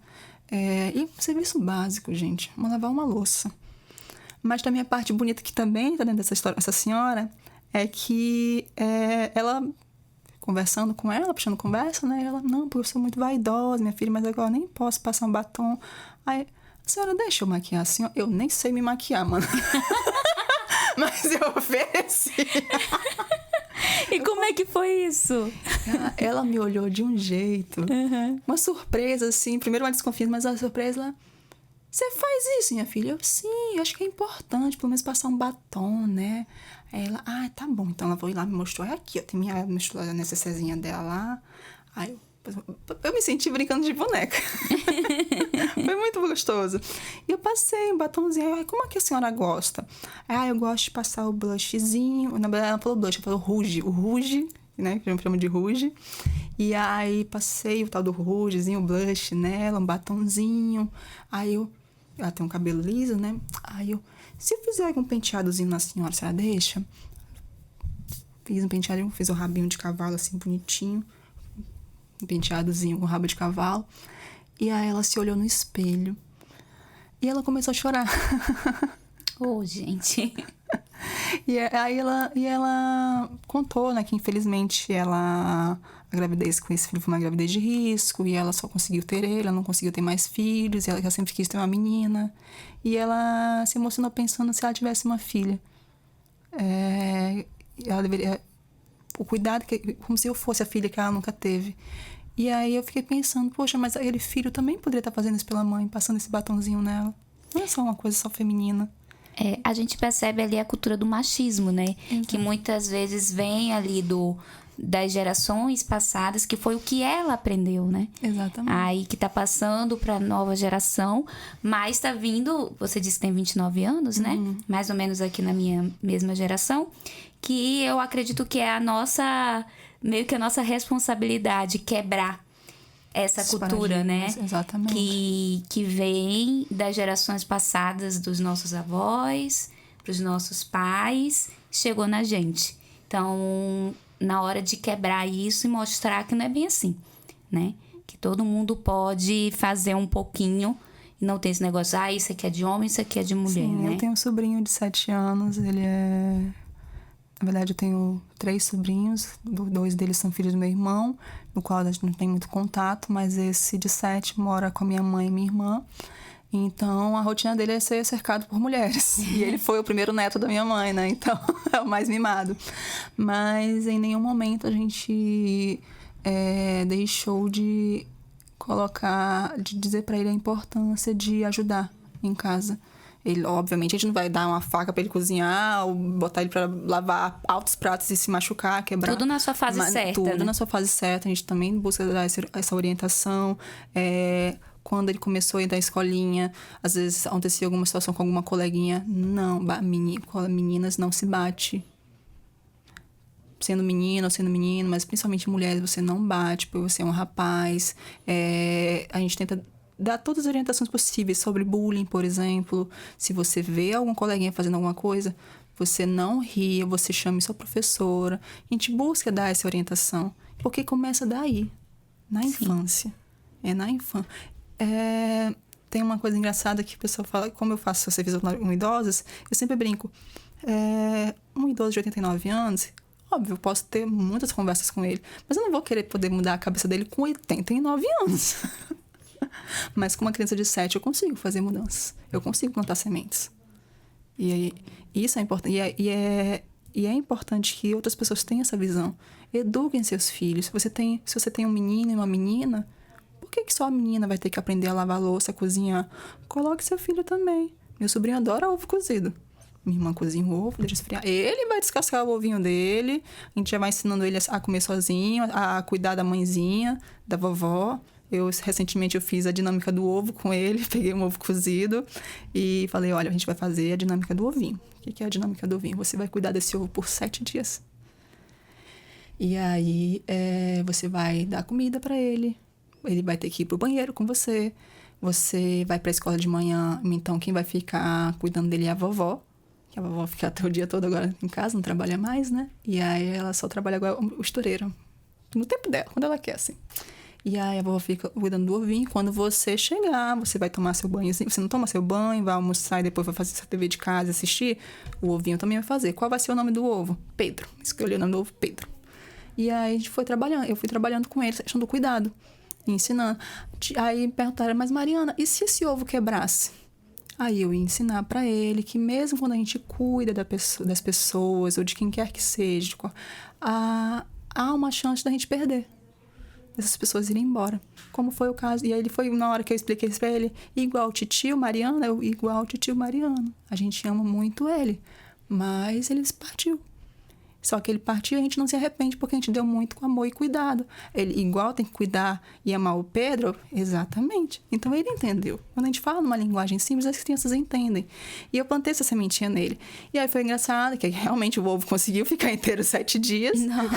E serviço básico, gente, lavar uma louça. Mas também a parte bonita que também está dentro dessa história, essa senhora, é que ela, conversando com ela, puxando conversa, né? Ela, não, porque eu sou muito vaidosa, minha filha, mas agora eu nem posso passar um batom. Aí, a senhora, deixa eu maquiar a senhora. Eu nem sei me maquiar, mano. Mas eu ofereci. E como é que foi isso? Ela me olhou de um jeito. Uma surpresa, assim. Primeiro uma desconfiança, mas a surpresa lá. Você faz isso, minha filha? Eu, sim, eu acho que é importante, pelo menos passar um batom, né? Aí ela, tá bom. Então ela foi lá, me mostrou, aqui, ó, tem minha necessairezinha dela lá. Aí eu me senti brincando de boneca. Foi muito gostoso. E eu passei um batomzinho. Aí, como é que a senhora gosta? Eu gosto de passar o blushzinho. Na verdade, ela falou blush, ela falou rouge. O rouge, né? Que eu chamo de rouge. E aí, passei o tal do rougezinho, o blush nela, um batonzinho. Aí ela tem um cabelo liso, né? Aí se eu fizer um penteadozinho na senhora, a senhora deixa? Fiz um penteadinho, fiz o rabinho de cavalo, assim, bonitinho. Um penteadozinho com rabo de cavalo. E aí ela se olhou no espelho. E ela começou a chorar. Gente. E aí ela contou, né, que infelizmente a gravidez com esse filho foi uma gravidez de risco, e ela só conseguiu ter ele, ela não conseguiu ter mais filhos, e ela sempre quis ter uma menina. E ela se emocionou pensando se ela tivesse uma filha. Ela deveria... O cuidado, como se eu fosse a filha que ela nunca teve. E aí eu fiquei pensando, poxa, mas aquele filho também poderia estar fazendo isso pela mãe, passando esse batonzinho nela. Não é só uma coisa só feminina. A gente percebe ali a cultura do machismo, né? Uhum. Que muitas vezes vem ali das gerações passadas, que foi o que ela aprendeu, né? Exatamente. Aí que tá passando pra nova geração, mas tá vindo, você disse que tem 29 anos, né? Mais ou menos aqui na minha mesma geração, que eu acredito que é meio que a nossa responsabilidade quebrar essa cultura, né? Exatamente. Que vem das gerações passadas, dos nossos avós, pros nossos pais, chegou na gente. Então, na hora de quebrar isso e mostrar que não é bem assim, né? Que todo mundo pode fazer um pouquinho e não tem esse negócio, isso aqui é de homem, isso aqui é de mulher, sim, né? Eu tenho um sobrinho de 7 anos, ele é... Na verdade, eu tenho 3 sobrinhos, 2 deles são filhos do meu irmão, no qual a gente não tem muito contato, mas esse de 7 mora com a minha mãe e minha irmã. Então, a rotina dele é ser cercado por mulheres. E ele foi o primeiro neto da minha mãe, né? Então, é o mais mimado. Mas em nenhum momento a gente deixou de dizer pra ele a importância de ajudar em casa. Ele, obviamente, a gente não vai dar uma faca pra ele cozinhar ou botar ele pra lavar altos pratos e se machucar, quebrar. Tudo na sua fase certa, tudo, né? Na sua fase certa. A gente também busca dar essa orientação. Quando ele começou a ir da escolinha, às vezes acontecia alguma situação com alguma coleguinha. Não, meninas não se bate. Sendo menino ou sendo menino, mas principalmente mulheres, você não bate, porque você é um rapaz. A gente tenta dar todas as orientações possíveis sobre bullying, por exemplo. Se você vê algum coleguinha fazendo alguma coisa, você não ria, você chame sua professora. A gente busca dar essa orientação, porque começa daí, na infância. É na infância. Tem uma coisa engraçada que o pessoal fala, como eu faço serviço com idosos, eu sempre brinco. Um idoso de 89 anos, óbvio, eu posso ter muitas conversas com ele, mas eu não vou querer poder mudar a cabeça dele com 89 anos. Mas com uma criança de 7 eu consigo fazer mudanças. Eu consigo plantar sementes. E isso é importante. E é importante que outras pessoas tenham essa visão. Eduquem seus filhos. Se você tem um menino e uma menina, por que só a menina vai ter que aprender a lavar louça, a cozinhar? Coloque seu filho também. Meu sobrinho adora ovo cozido. Minha irmã cozinha o ovo, deixa esfriar. Ele vai descascar o ovinho dele. A gente já vai ensinando ele a comer sozinho, a cuidar da mãezinha, da vovó. Recentemente eu fiz a dinâmica do ovo com ele, peguei um ovo cozido e falei, olha, a gente vai fazer a dinâmica do ovinho. O que é a dinâmica do ovinho? Você vai cuidar desse ovo por 7 dias. E aí, você vai dar comida para ele. Ele vai ter que ir pro banheiro com você. Você vai pra escola de manhã. Então, quem vai ficar cuidando dele é a vovó. Que a vovó fica até o dia todo agora em casa, não trabalha mais, né? E aí, ela só trabalha agora o costureiro. No tempo dela, quando ela quer, assim. E aí, a vovó fica cuidando do ovinho. Quando você chegar, você vai tomar seu banhozinho. Você não toma seu banho, vai almoçar e depois vai fazer sua TV de casa, assistir. O ovinho também vai fazer. Qual vai ser o nome do ovo? Pedro. Escolhi o nome do ovo, Pedro. E aí, a gente foi trabalhando. Eu fui trabalhando com ele, achando cuidado. Ensinando. Aí perguntaram, mas Mariana, e se esse ovo quebrasse? Aí eu ia ensinar pra ele que mesmo quando a gente cuida das pessoas, ou de quem quer que seja, há uma chance da gente perder. Essas pessoas irem embora. Como foi o caso. E aí ele foi, na hora que eu expliquei isso pra ele, igual o titio Mariano, igual o titio Mariano. A gente ama muito ele. Mas ele partiu. Só que ele partiu e a gente não se arrepende porque a gente deu muito com amor e cuidado. Ele igual tem que cuidar e amar o Pedro, exatamente. Então ele entendeu. Quando a gente fala numa linguagem simples, as crianças entendem. E eu plantei essa sementinha nele. E aí foi engraçado que realmente o ovo conseguiu ficar inteiro 7 dias. Não.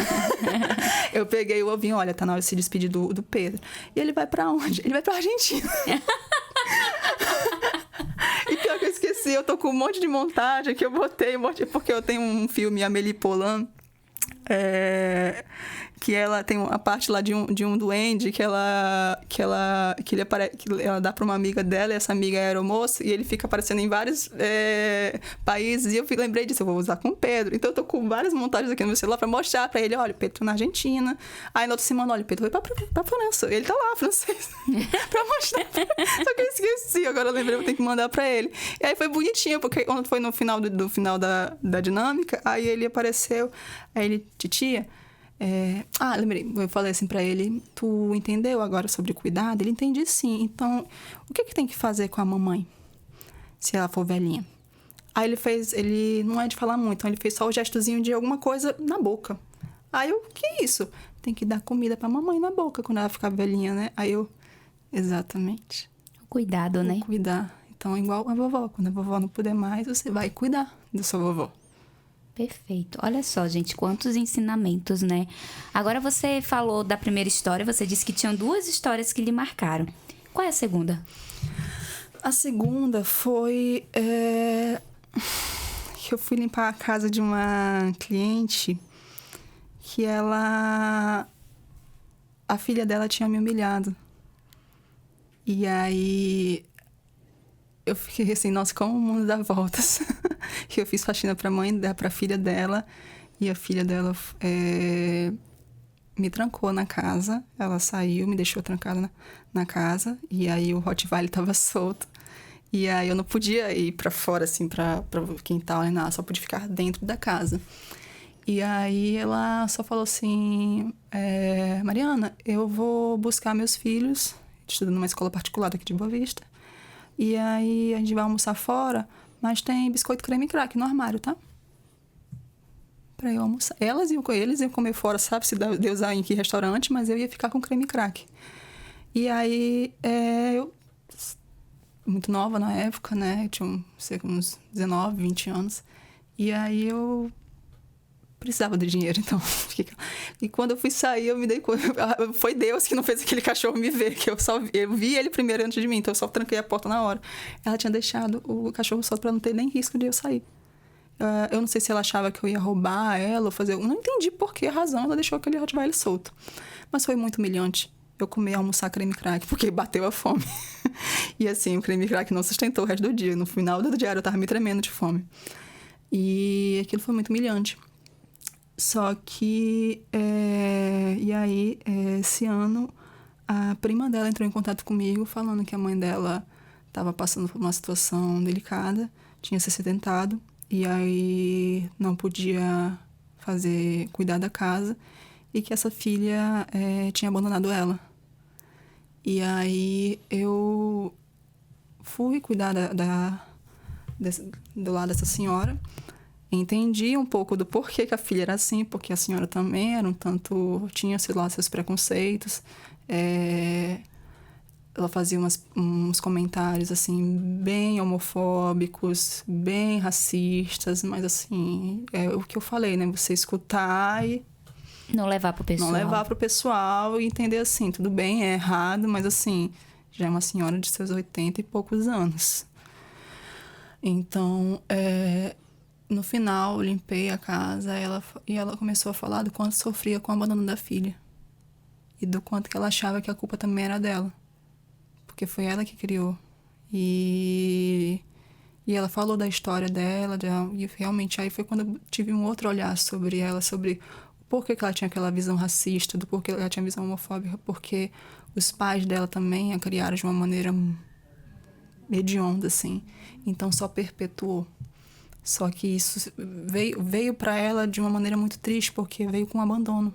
Eu peguei o ovinho, olha, tá na hora de se despedir do Pedro. E ele vai pra onde? Ele vai pra Argentina. E pior que eu esqueci, eu tô com um monte de montagem que eu botei, porque eu tenho um filme, Amélie Poulain, que ela tem a parte lá de um duende que ela dá pra uma amiga dela, e essa amiga é aeromoça, e ele fica aparecendo em vários países, e eu lembrei disso, eu vou usar com o Pedro. Então eu tô com várias montagens aqui no meu celular pra mostrar pra ele, olha, o Pedro tá na Argentina. Aí na outra semana, olha, o Pedro foi pra França, ele tá lá, francês, pra mostrar. Só que eu esqueci, agora eu lembrei, eu tenho que mandar pra ele. E aí foi bonitinho, porque quando foi no final do final da dinâmica, aí ele apareceu, aí ele, titia... lembrei, eu falei assim pra ele, tu entendeu agora sobre cuidado? Ele entende sim. Então, o que tem que fazer com a mamãe se ela for velhinha? Aí ele não é de falar muito, então ele fez só o gestozinho de alguma coisa na boca. Aí eu, que isso? Tem que dar comida pra mamãe na boca quando ela ficar velhinha, né? Aí eu, exatamente. Cuidado, né? Cuidar. Então, igual a vovó, quando a vovó não puder mais, você vai cuidar da sua vovó. Perfeito. Olha só, gente, quantos ensinamentos, né? Agora você falou da primeira história, você disse que tinham 2 histórias que lhe marcaram. Qual é a segunda? A segunda foi que eu fui limpar a casa de uma cliente que a filha dela tinha me humilhado. E aí eu fiquei assim, nossa, como o mundo dá voltas. Que eu fiz faxina pra filha dela, e a filha dela me trancou na casa. Ela saiu, me deixou trancada na casa, e aí o Rottweiler tava solto. E aí eu não podia ir pra fora, assim, pra quintal, nem nada, só podia ficar dentro da casa. E aí ela só falou assim, Mariana, eu vou buscar meus filhos, estudo numa escola particular daqui de Boa Vista, e aí a gente vai almoçar fora, mas tem biscoito creme crack no armário, tá? Pra eu almoçar. Eles iam comer fora, sabe? Se Deus em que restaurante, mas eu ia ficar com creme crack. E aí, eu... Muito nova na época, né? Eu tinha uns 19, 20 anos. E aí eu precisava de dinheiro, então... E quando eu fui sair, eu me dei conta... Foi Deus que não fez aquele cachorro me ver, que eu vi ele primeiro antes de mim, então eu só tranquei a porta na hora. Ela tinha deixado o cachorro solto pra não ter nem risco de eu sair. Eu não sei se ela achava que eu ia roubar ela ou fazer... Eu não entendi por que razão ela deixou aquele Rottweiler solto. Mas foi muito humilhante. Eu comi e almoçar creme crack, porque bateu a fome. E assim, o creme crack não sustentou o resto do dia. No final do diário eu tava me tremendo de fome. E aquilo foi muito humilhante. Só que... E aí, esse ano, a prima dela entrou em contato comigo, falando que a mãe dela estava passando por uma situação delicada, tinha se acidentado, e aí não podia cuidar da casa, e que essa filha tinha abandonado ela. E aí eu fui cuidar do lado dessa senhora, entendi um pouco do porquê que a filha era assim, porque a senhora também era um tanto... tinha, sei lá, seus preconceitos. ela fazia uns comentários, assim, bem homofóbicos, bem racistas, mas, assim, é o que eu falei, né? Você escutar e Não levar pro pessoal. não levar pro pessoal e entender, assim, tudo bem, é errado, mas, assim, já é uma senhora de seus 80 e poucos anos. Então, no final, eu limpei a casa e ela começou a falar do quanto sofria com o abandono da filha. E do quanto que ela achava que a culpa também era dela. Porque foi ela que criou. E ela falou da história dela, e realmente aí foi quando eu tive um outro olhar sobre ela, sobre o porquê que ela tinha aquela visão racista, do porquê ela tinha visão homofóbica, porque os pais dela também a criaram de uma maneira hedionda, assim. Então só perpetuou. Só que isso veio para ela de uma maneira muito triste, porque veio com abandono.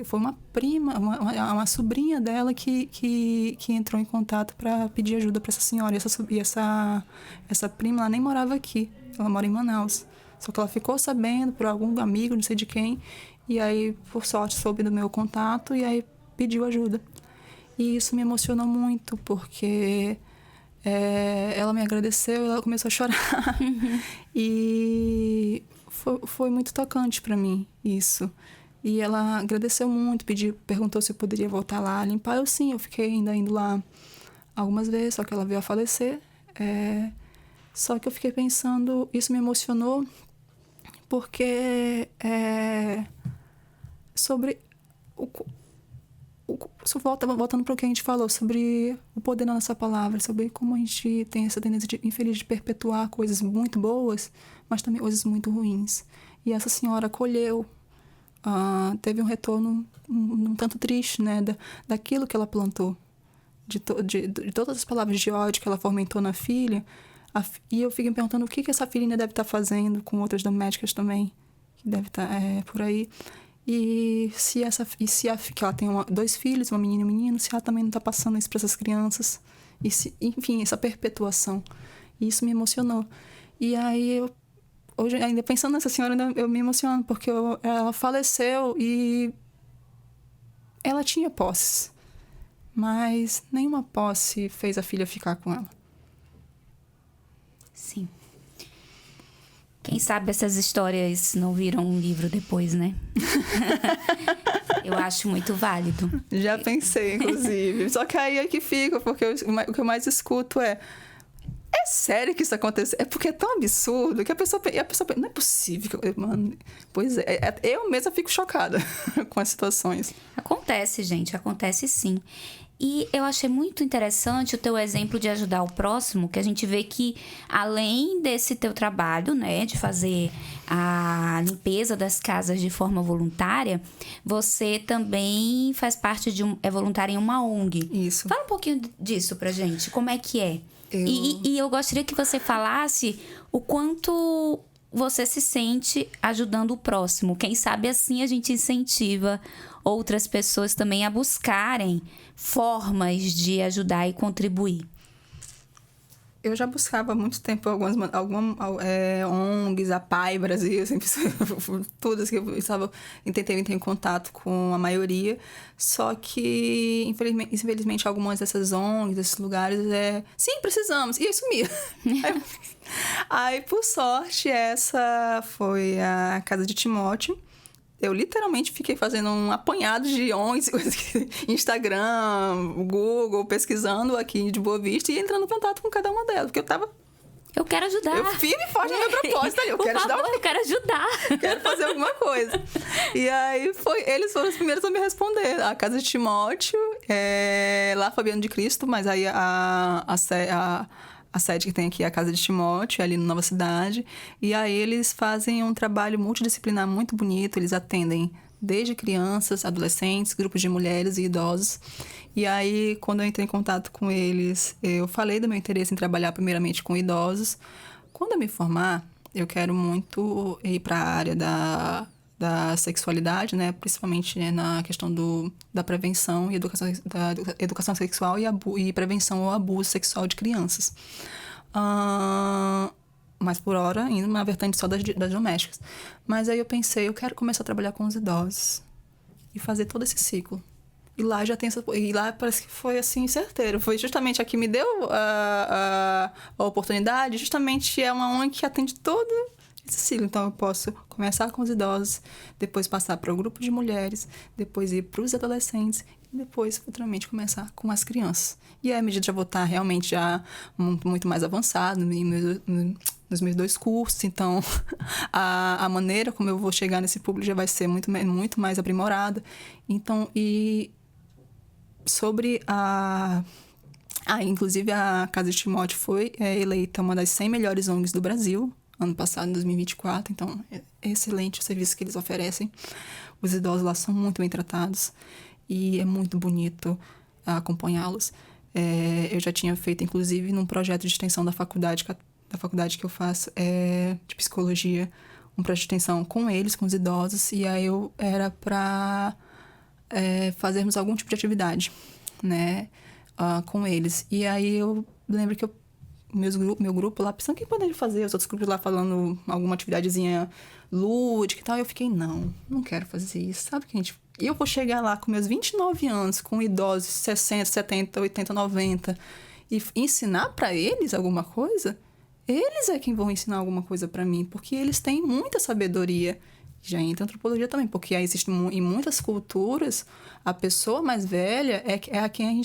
Foi uma prima, uma sobrinha dela que entrou em contato para pedir ajuda para essa senhora. E essa prima, ela nem morava aqui, ela mora em Manaus. Só que ela ficou sabendo por algum amigo, não sei de quem, e aí, por sorte, soube do meu contato e aí pediu ajuda. E isso me emocionou muito, porque ela me agradeceu e ela começou a chorar. E foi muito tocante para mim, isso. E ela agradeceu muito, perguntou se eu poderia voltar lá a limpar. Eu fiquei ainda indo lá algumas vezes, só que ela veio a falecer. Só que eu fiquei pensando, isso me emocionou, porque sobre voltando para o que a gente falou, sobre o poder da nossa palavra, sobre como a gente tem essa tendência infeliz de perpetuar coisas muito boas, mas também coisas muito ruins. E essa senhora acolheu, teve um retorno um tanto triste, né, daquilo que ela plantou, de todas as palavras de ódio que ela fomentou na filha. E eu fico me perguntando o que essa filhinha deve estar fazendo com outras domésticas também, que deve estar por aí. E que ela tem 2 filhos, uma menina e um menino, se ela também não está passando isso para essas crianças. Enfim, essa perpetuação. E isso me emocionou. E aí, hoje, ainda pensando nessa senhora, eu me emociono, porque ela faleceu e ela tinha posses. Mas nenhuma posse fez a filha ficar com ela. Sim. Quem sabe essas histórias não viram um livro depois, né? Eu acho muito válido. Já pensei, inclusive. Só que aí é que fica, porque o que eu mais escuto é sério que isso aconteceu? É porque é tão absurdo que a pessoa não é possível. Mano, pois eu mesma fico chocada com as situações. Acontece, gente, acontece sim. E eu achei muito interessante o teu exemplo de ajudar o próximo, que a gente vê que, além desse teu trabalho, né, de fazer a limpeza das casas de forma voluntária, você também faz parte é voluntária em uma ONG. Isso. Fala um pouquinho disso pra gente, como é que é? E eu gostaria que você falasse o quanto você se sente ajudando o próximo. Quem sabe assim a gente incentiva outras pessoas também a buscarem formas de ajudar e contribuir. Eu já buscava há muito tempo algumas ONGs, a PAI Brasil, sempre todas que eu tentei entrar em contato com a maioria, só que infelizmente algumas dessas ONGs, desses lugares, sim, precisamos, e eu sumia. Aí, por sorte, essa foi a Casa de Timóteo. Eu literalmente fiquei fazendo um apanhado de ONGs, Instagram, Google, pesquisando aqui de Boa Vista e entrando em contato com cada uma delas, porque eu quero ajudar. Eu firme e forte no meu propósito ali. Eu quero ajudar. Eu quero ajudar. Quero fazer alguma coisa. E aí, eles foram os primeiros a me responder. A Casa de Timóteo, lá Fabiano de Cristo, mas aí a sede que tem aqui é a Casa de Timóteo, ali na Nova Cidade. E aí eles fazem um trabalho multidisciplinar muito bonito. Eles atendem desde crianças, adolescentes, grupos de mulheres e idosos. E aí, quando eu entrei em contato com eles, eu falei do meu interesse em trabalhar primeiramente com idosos. Quando eu me formar, eu quero muito ir para a área da sexualidade, né? Principalmente, né, na questão da prevenção e da educação sexual e prevenção ao abuso sexual de crianças. Mas por hora, ainda na vertente só das domésticas. Mas aí eu pensei, eu quero começar a trabalhar com os idosos e fazer todo esse ciclo. E lá já tem e lá parece que foi assim, certeiro. Foi justamente a que me deu a oportunidade, justamente é uma ONG que atende todo esse ciclo. Então eu posso começar com os idosos, depois passar para o grupo de mulheres, depois ir para os adolescentes e depois futuramente começar com as crianças. E aí a medida já vou estar realmente já muito mais avançado nos meus 2 cursos, então a maneira como eu vou chegar nesse público já vai ser muito mais aprimorada. Então, e sobre inclusive a Casa de Timóteo foi eleita uma das 100 melhores ONGs do Brasil, ano passado, em 2024. Então, é excelente o serviço que eles oferecem. Os idosos lá são muito bem tratados e é muito bonito acompanhá-los. Eu já tinha feito, inclusive, num projeto de extensão da faculdade que eu faço, de psicologia, um projeto de extensão com eles, com os idosos, e aí era para fazermos algum tipo de atividade, né, com eles. E aí eu lembro que meu grupo lá, pensando o que poderia fazer, os outros grupos lá falando alguma atividadezinha lúdica e tal, e eu fiquei, não quero fazer isso, sabe que E eu vou chegar lá com meus 29 anos, com idosos 60, 70, 80, 90, e ensinar para eles alguma coisa? Eles é quem vão ensinar alguma coisa para mim, porque eles têm muita sabedoria. Já entra a antropologia também, porque aí existe em muitas culturas, a pessoa mais velha é a quem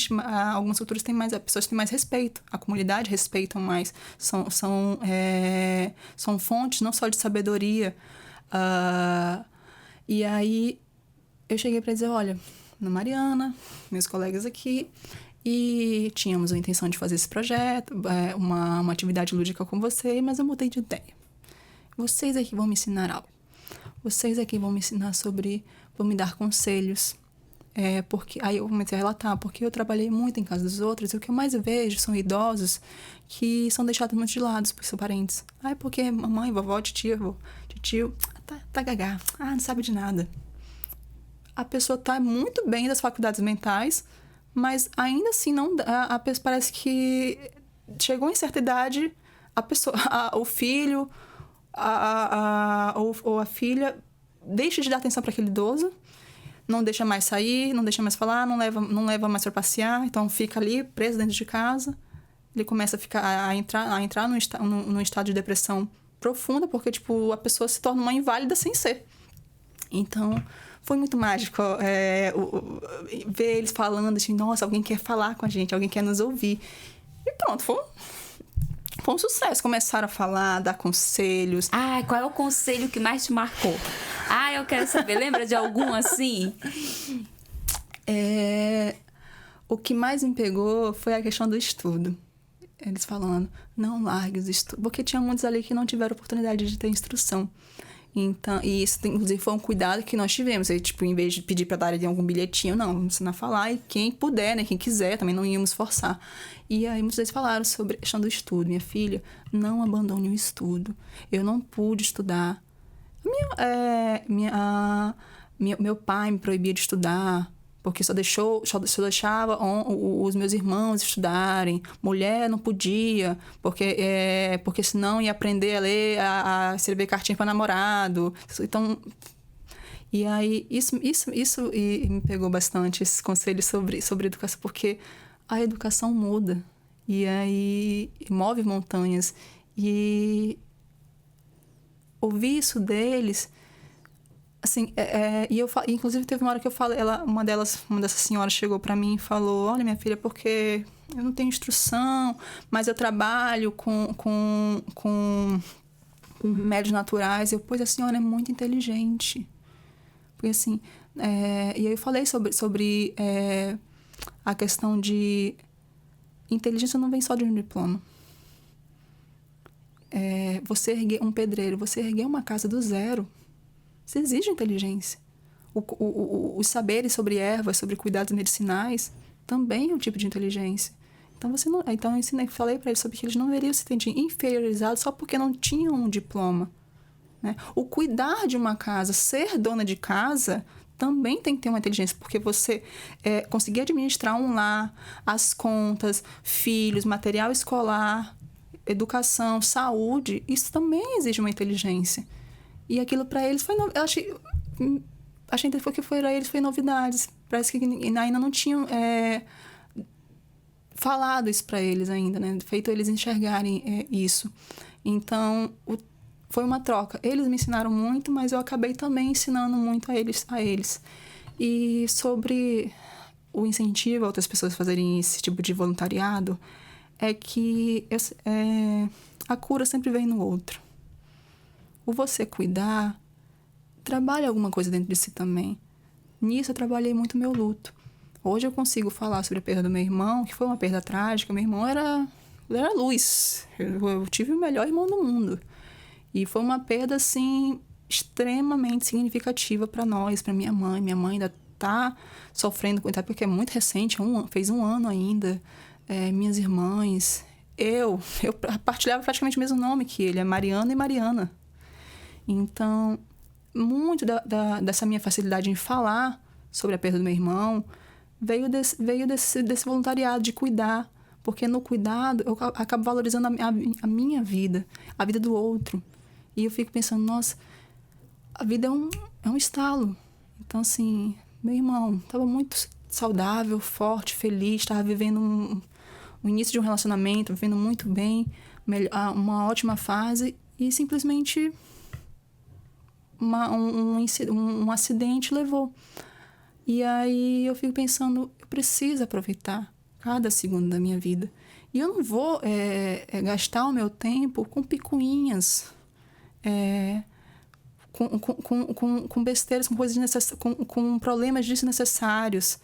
algumas culturas têm mais, as pessoas têm mais respeito, a comunidade respeitam mais, são fontes não só de sabedoria. E aí eu cheguei para dizer, olha, Ana Mariana, meus colegas aqui, e tínhamos a intenção de fazer esse projeto, uma atividade lúdica com você, mas eu mudei de ideia. Vocês aqui vão me ensinar algo. Vocês aqui vão me ensinar vão me dar conselhos. Porque aí eu comecei a relatar, porque eu trabalhei muito em casa dos outros, e o que eu mais vejo são idosos que são deixados muito de lado por seus parentes. Porque mamãe, vovó, tio, tá gagá, não sabe de nada. A pessoa tá muito bem das faculdades mentais, mas ainda assim a pessoa parece que chegou em certa idade, a pessoa, o filho ou a filha deixa de dar atenção para aquele idoso, não deixa mais sair, não deixa mais falar, não leva mais para passear, então fica ali preso dentro de casa. Ele começa a entrar num estado de depressão profunda, porque a pessoa se torna uma inválida sem ser. Então foi muito mágico ver eles falando assim, nossa, alguém quer falar com a gente, alguém quer nos ouvir. E pronto, foi um sucesso. Começaram a falar, dar conselhos. Qual é o conselho que mais te marcou? Eu quero saber. Lembra de algum assim? O que mais me pegou foi a questão do estudo. Eles falando, não largue os estudos. Porque tinha muitos ali que não tiveram oportunidade de ter instrução. Então, e isso, inclusive, foi um cuidado que nós tivemos. Aí, em vez de pedir para darem algum bilhetinho, não, vamos ensinar a falar. E quem puder, né, quem quiser, também não íamos forçar. E aí, muitos deles falaram sobre a questão do estudo. Minha filha, não abandone o estudo. Eu não pude estudar. Meu pai me proibia de estudar, porque só deixava os meus irmãos estudarem. Mulher não podia, porque senão ia aprender a ler, a escrever cartinha para namorado. Então, e aí isso me pegou bastante, esses conselhos sobre educação, porque a educação muda, e aí move montanhas. E ouvir isso deles, assim, inclusive teve uma hora que eu falei, uma dessas senhoras chegou para mim e falou, olha, minha filha, porque eu não tenho instrução, mas eu trabalho com remédios naturais. Pois a senhora é muito inteligente. Porque assim, e aí eu falei sobre a questão de inteligência não vem só de um diploma. Você erguer um pedreiro, você erguer uma casa do zero, isso exige inteligência. Os saberes sobre ervas, sobre cuidados medicinais, também é um tipo de inteligência. Então eu falei para eles sobre que eles não deveriam se sentir inferiorizados só porque não tinham um diploma, né? O cuidar de uma casa, ser dona de casa, também tem que ter uma inteligência, porque você conseguir administrar um lar, as contas, filhos, material escolar, educação, saúde, isso também exige uma inteligência. E aquilo para eles foi... Achei que para eles foi novidades. parece que ainda não tinham falado isso para eles ainda, né? Feito eles enxergarem isso. Então, foi uma troca. Eles me ensinaram muito, mas eu acabei também ensinando muito a eles. E sobre o incentivo a outras pessoas a fazerem esse tipo de voluntariado, é que a cura sempre vem no outro. O você cuidar, trabalha alguma coisa dentro de si também. Nisso eu trabalhei muito meu luto. Hoje eu consigo falar sobre a perda do meu irmão, que foi uma perda trágica. Meu irmão era luz. Eu tive o melhor irmão do mundo. E foi uma perda, assim, extremamente significativa para nós, para minha mãe. Minha mãe ainda tá sofrendo com isso, porque é muito recente, fez 1 ano ainda. Minhas irmãs, eu partilhava praticamente o mesmo nome que ele, é Mariana e Mariana. Então, muito dessa minha facilidade em falar sobre a perda do meu irmão veio desse voluntariado de cuidar, porque no cuidado eu acabo valorizando a minha vida, a vida do outro. E eu fico pensando, nossa, a vida é um estalo. Então, assim, meu irmão estava muito saudável, forte, feliz, estava vivendo o início de um relacionamento, vivendo muito bem, uma ótima fase, e simplesmente um acidente levou. E aí eu fico pensando, eu preciso aproveitar cada segundo da minha vida. E eu não vou gastar o meu tempo com picuinhas, com besteiras, com coisas com problemas desnecessários.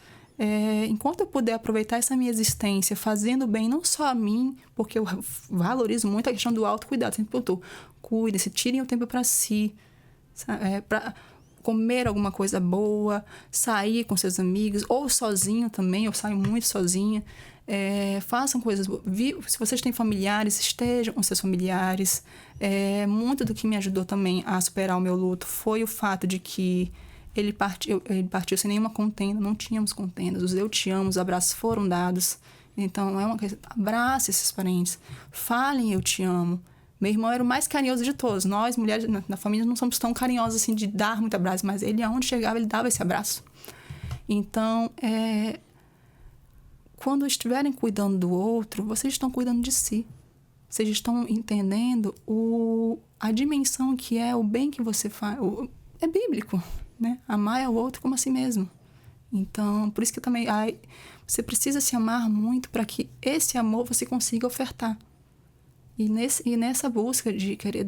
Enquanto eu puder aproveitar essa minha existência fazendo bem não só a mim, porque eu valorizo muito a questão do autocuidado, sempre cuidem-se, tirem o tempo para si, para comer alguma coisa boa, sair com seus amigos, ou sozinho também, eu saio muito sozinha. Façam coisas boas. Se vocês têm familiares, estejam com seus familiares. Muito do que me ajudou também a superar o meu luto foi o fato de que ele partiu sem nenhuma contenda, não tínhamos contendas. Os eu te amo, os abraços foram dados. Então, é uma coisa, abrace esses parentes, falem eu te amo. Meu irmão era o mais carinhoso de todos. Nós, mulheres na família, não somos tão carinhosas assim de dar muito abraço, mas ele, aonde chegava, ele dava esse abraço. Então, quando estiverem cuidando do outro, vocês estão cuidando de si. Vocês estão entendendo a dimensão que é o bem que você faz. É bíblico, né? Amar ao outro como a si mesmo. Então, por isso que também você precisa se amar muito para que esse amor você consiga ofertar. E nessa busca de querer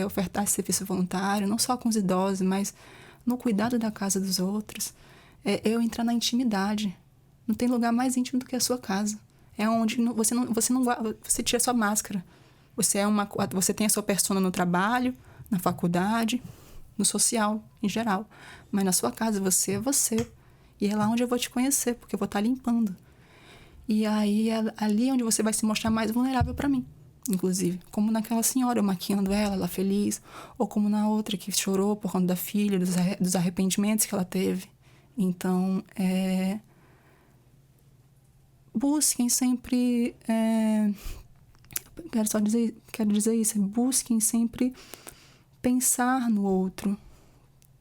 ofertar esse serviço voluntário, não só com os idosos, mas no cuidado da casa dos outros, eu entrar na intimidade. Não tem lugar mais íntimo do que a sua casa. É onde você tira a sua máscara. Você tem a sua persona no trabalho, na faculdade, no social, em geral. Mas na sua casa, você é você. E é lá onde eu vou te conhecer, porque eu vou estar limpando. E aí, ali é onde você vai se mostrar mais vulnerável para mim. Inclusive, como naquela senhora, eu maquiando ela feliz, ou como na outra que chorou por conta da filha, dos arrependimentos que ela teve. Então, busquem sempre, quero dizer isso, busquem sempre pensar no outro,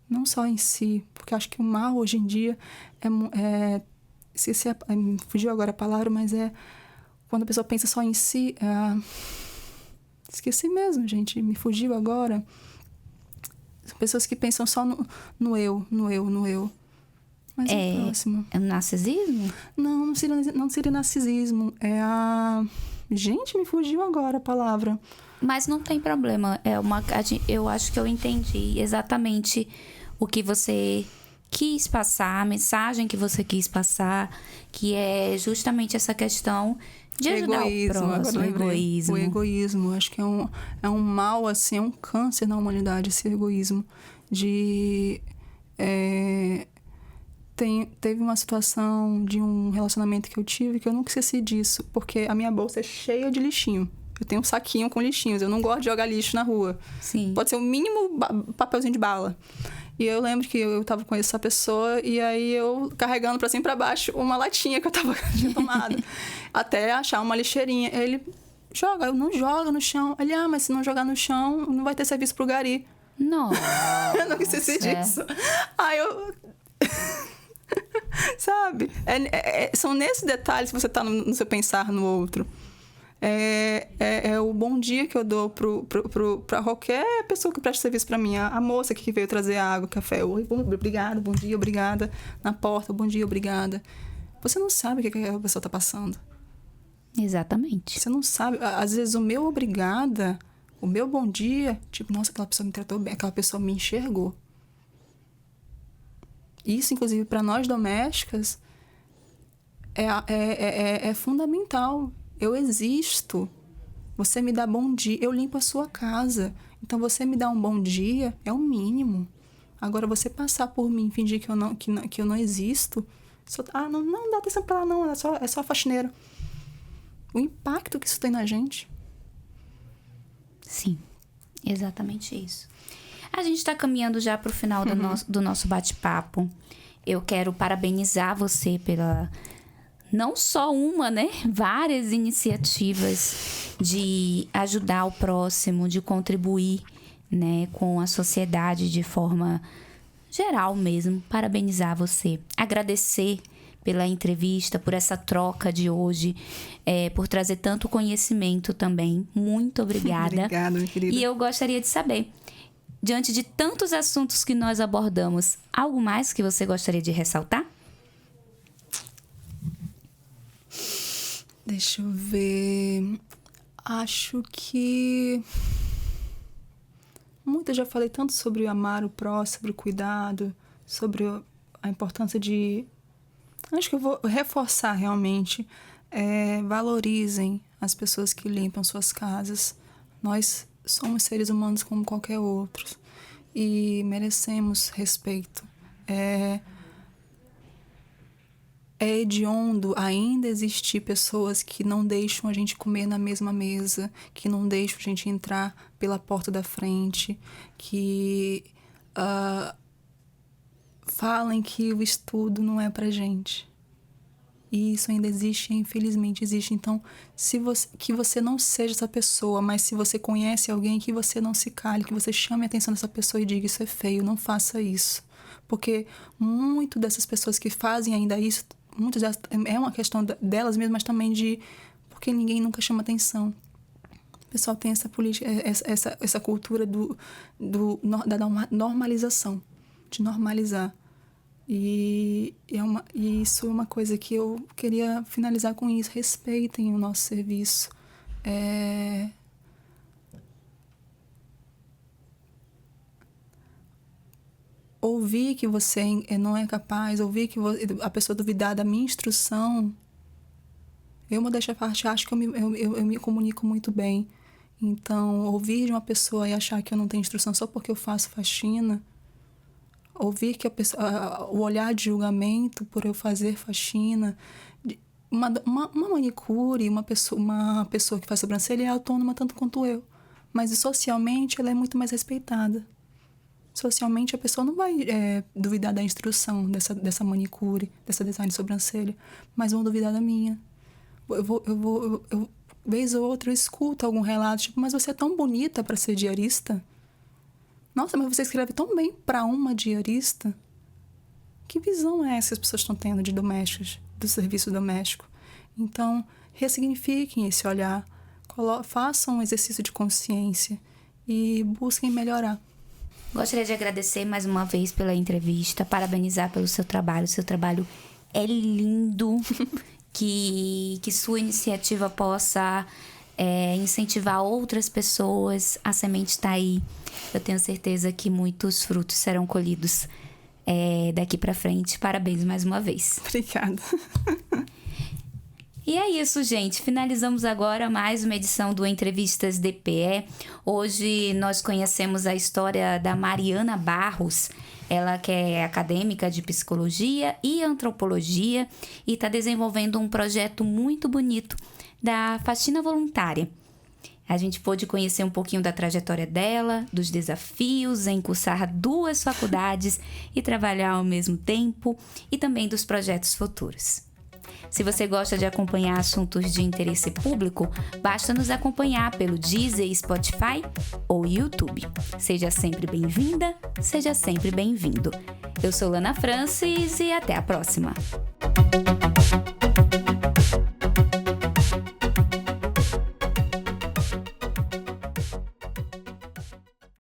não só em si, porque acho que o mal hoje em dia fugiu agora a palavra, mas quando a pessoa pensa só em si, esqueci mesmo, gente, me fugiu agora. São pessoas que pensam só no eu. Mas é o próximo. É o narcisismo? Não seria narcisismo. Gente, me fugiu agora a palavra. Mas não tem problema. Eu acho que eu entendi exatamente o que você quis passar, a mensagem que você quis passar, que é justamente essa questão de ajudar o próximo, o egoísmo. Acho que é um mal, assim, é um câncer na humanidade, esse egoísmo. Teve uma situação de um relacionamento que eu tive que eu nunca esqueci disso, porque a minha bolsa é cheia de lixinho. Eu tenho um saquinho com lixinhos, eu não gosto de jogar lixo na rua. Sim. Pode ser o mínimo papelzinho de bala. E eu lembro que eu tava com essa pessoa e aí eu carregando pra cima e pra baixo uma latinha que eu tinha tomado. Até achar uma lixeirinha. Ele joga, eu não jogo no chão. Ele, mas se não jogar no chão, não vai ter serviço pro gari. Não. Eu não esqueci disso. Aí eu... Sabe? São nesses detalhes que você tá no seu pensar no outro. É o bom dia que eu dou pra qualquer pessoa que preste serviço pra mim. A moça que veio trazer água, café. Oi, obrigado, bom dia, obrigada. Na porta, bom dia, obrigada. Você não sabe o que aquela pessoa tá passando. Exatamente. Você não sabe. Às vezes o meu obrigada, o meu bom dia, tipo, nossa, aquela pessoa me tratou bem, aquela pessoa me enxergou. Isso, inclusive, para nós domésticas, é fundamental. Eu existo. Você me dá bom dia. Eu limpo a sua casa. Então, você me dá um bom dia é o mínimo. Agora, você passar por mim, fingir que eu não existo... não dá atenção pra ela, não. É só faxineira. O impacto que isso tem na gente. Sim, exatamente isso. A gente está caminhando já para o final do nosso bate-papo. Eu quero parabenizar você pela... Não só uma, né? Várias iniciativas de ajudar o próximo, de contribuir, né, com a sociedade de forma geral mesmo. Parabenizar você. Agradecer pela entrevista, por essa troca de hoje, por trazer tanto conhecimento também. Muito obrigada. Obrigada, minha querida. E eu gostaria de saber, diante de tantos assuntos que nós abordamos, algo mais que você gostaria de ressaltar? Deixa eu ver. Acho que... eu já falei tanto sobre amar o próximo, sobre o cuidado, sobre a importância de... Acho que eu vou reforçar realmente. Valorizem as pessoas que limpam suas casas. Nós somos seres humanos como qualquer outro. E merecemos respeito. É hediondo ainda existir pessoas que não deixam a gente comer na mesma mesa, que não deixam a gente entrar pela porta da frente, que falem que o estudo não é pra gente. E isso ainda existe, infelizmente existe. Então, que você não seja essa pessoa, mas se você conhece alguém, que você não se cale, que você chame a atenção dessa pessoa e diga: isso é feio, não faça isso. Porque muito dessas pessoas que fazem ainda isso, muitas delas, é uma questão delas mesmas, mas também porque ninguém nunca chama atenção. O pessoal tem essa política, essa cultura da normalização, de normalizar. E isso é uma coisa que eu queria finalizar com isso. Respeitem o nosso serviço. Ouvir que você não é capaz, ouvir que a pessoa duvidar da minha instrução. Eu, modéstia à parte, acho que eu me comunico muito bem. Então, ouvir de uma pessoa e achar que eu não tenho instrução só porque eu faço faxina... Ouvir que o olhar de julgamento por eu fazer faxina, uma manicure, uma pessoa que faz sobrancelha é autônoma tanto quanto eu. Mas socialmente ela é muito mais respeitada. Socialmente a pessoa não vai duvidar da instrução dessa manicure, dessa design de sobrancelha, mas vão duvidar da minha. Vez ou outra eu escuto algum relato, tipo, mas você é tão bonita para ser diarista? Nossa, mas você escreve tão bem para uma diarista. Que visão é essa que as pessoas estão tendo de domésticos, do serviço doméstico? Então, ressignifiquem esse olhar, façam um exercício de consciência e busquem melhorar. Gostaria de agradecer mais uma vez pela entrevista, parabenizar pelo seu trabalho. O seu trabalho é lindo, que sua iniciativa possa... incentivar outras pessoas. A semente está aí. Eu tenho certeza que muitos frutos serão colhidos daqui para frente. Parabéns mais uma vez. Obrigada. E é isso, gente. Finalizamos agora mais uma edição do Entrevistas DPE. Hoje nós conhecemos a história da Mariana Barros. Ela que é acadêmica de psicologia e antropologia e está desenvolvendo um projeto muito bonito da faxina voluntária. A gente pôde conhecer um pouquinho da trajetória dela, dos desafios em cursar 2 faculdades e trabalhar ao mesmo tempo, e também dos projetos futuros. Se você gosta de acompanhar assuntos de interesse público, basta nos acompanhar pelo Deezer, Spotify ou YouTube. Seja sempre bem-vinda, seja sempre bem-vindo. Eu sou Lana Francis e até a próxima!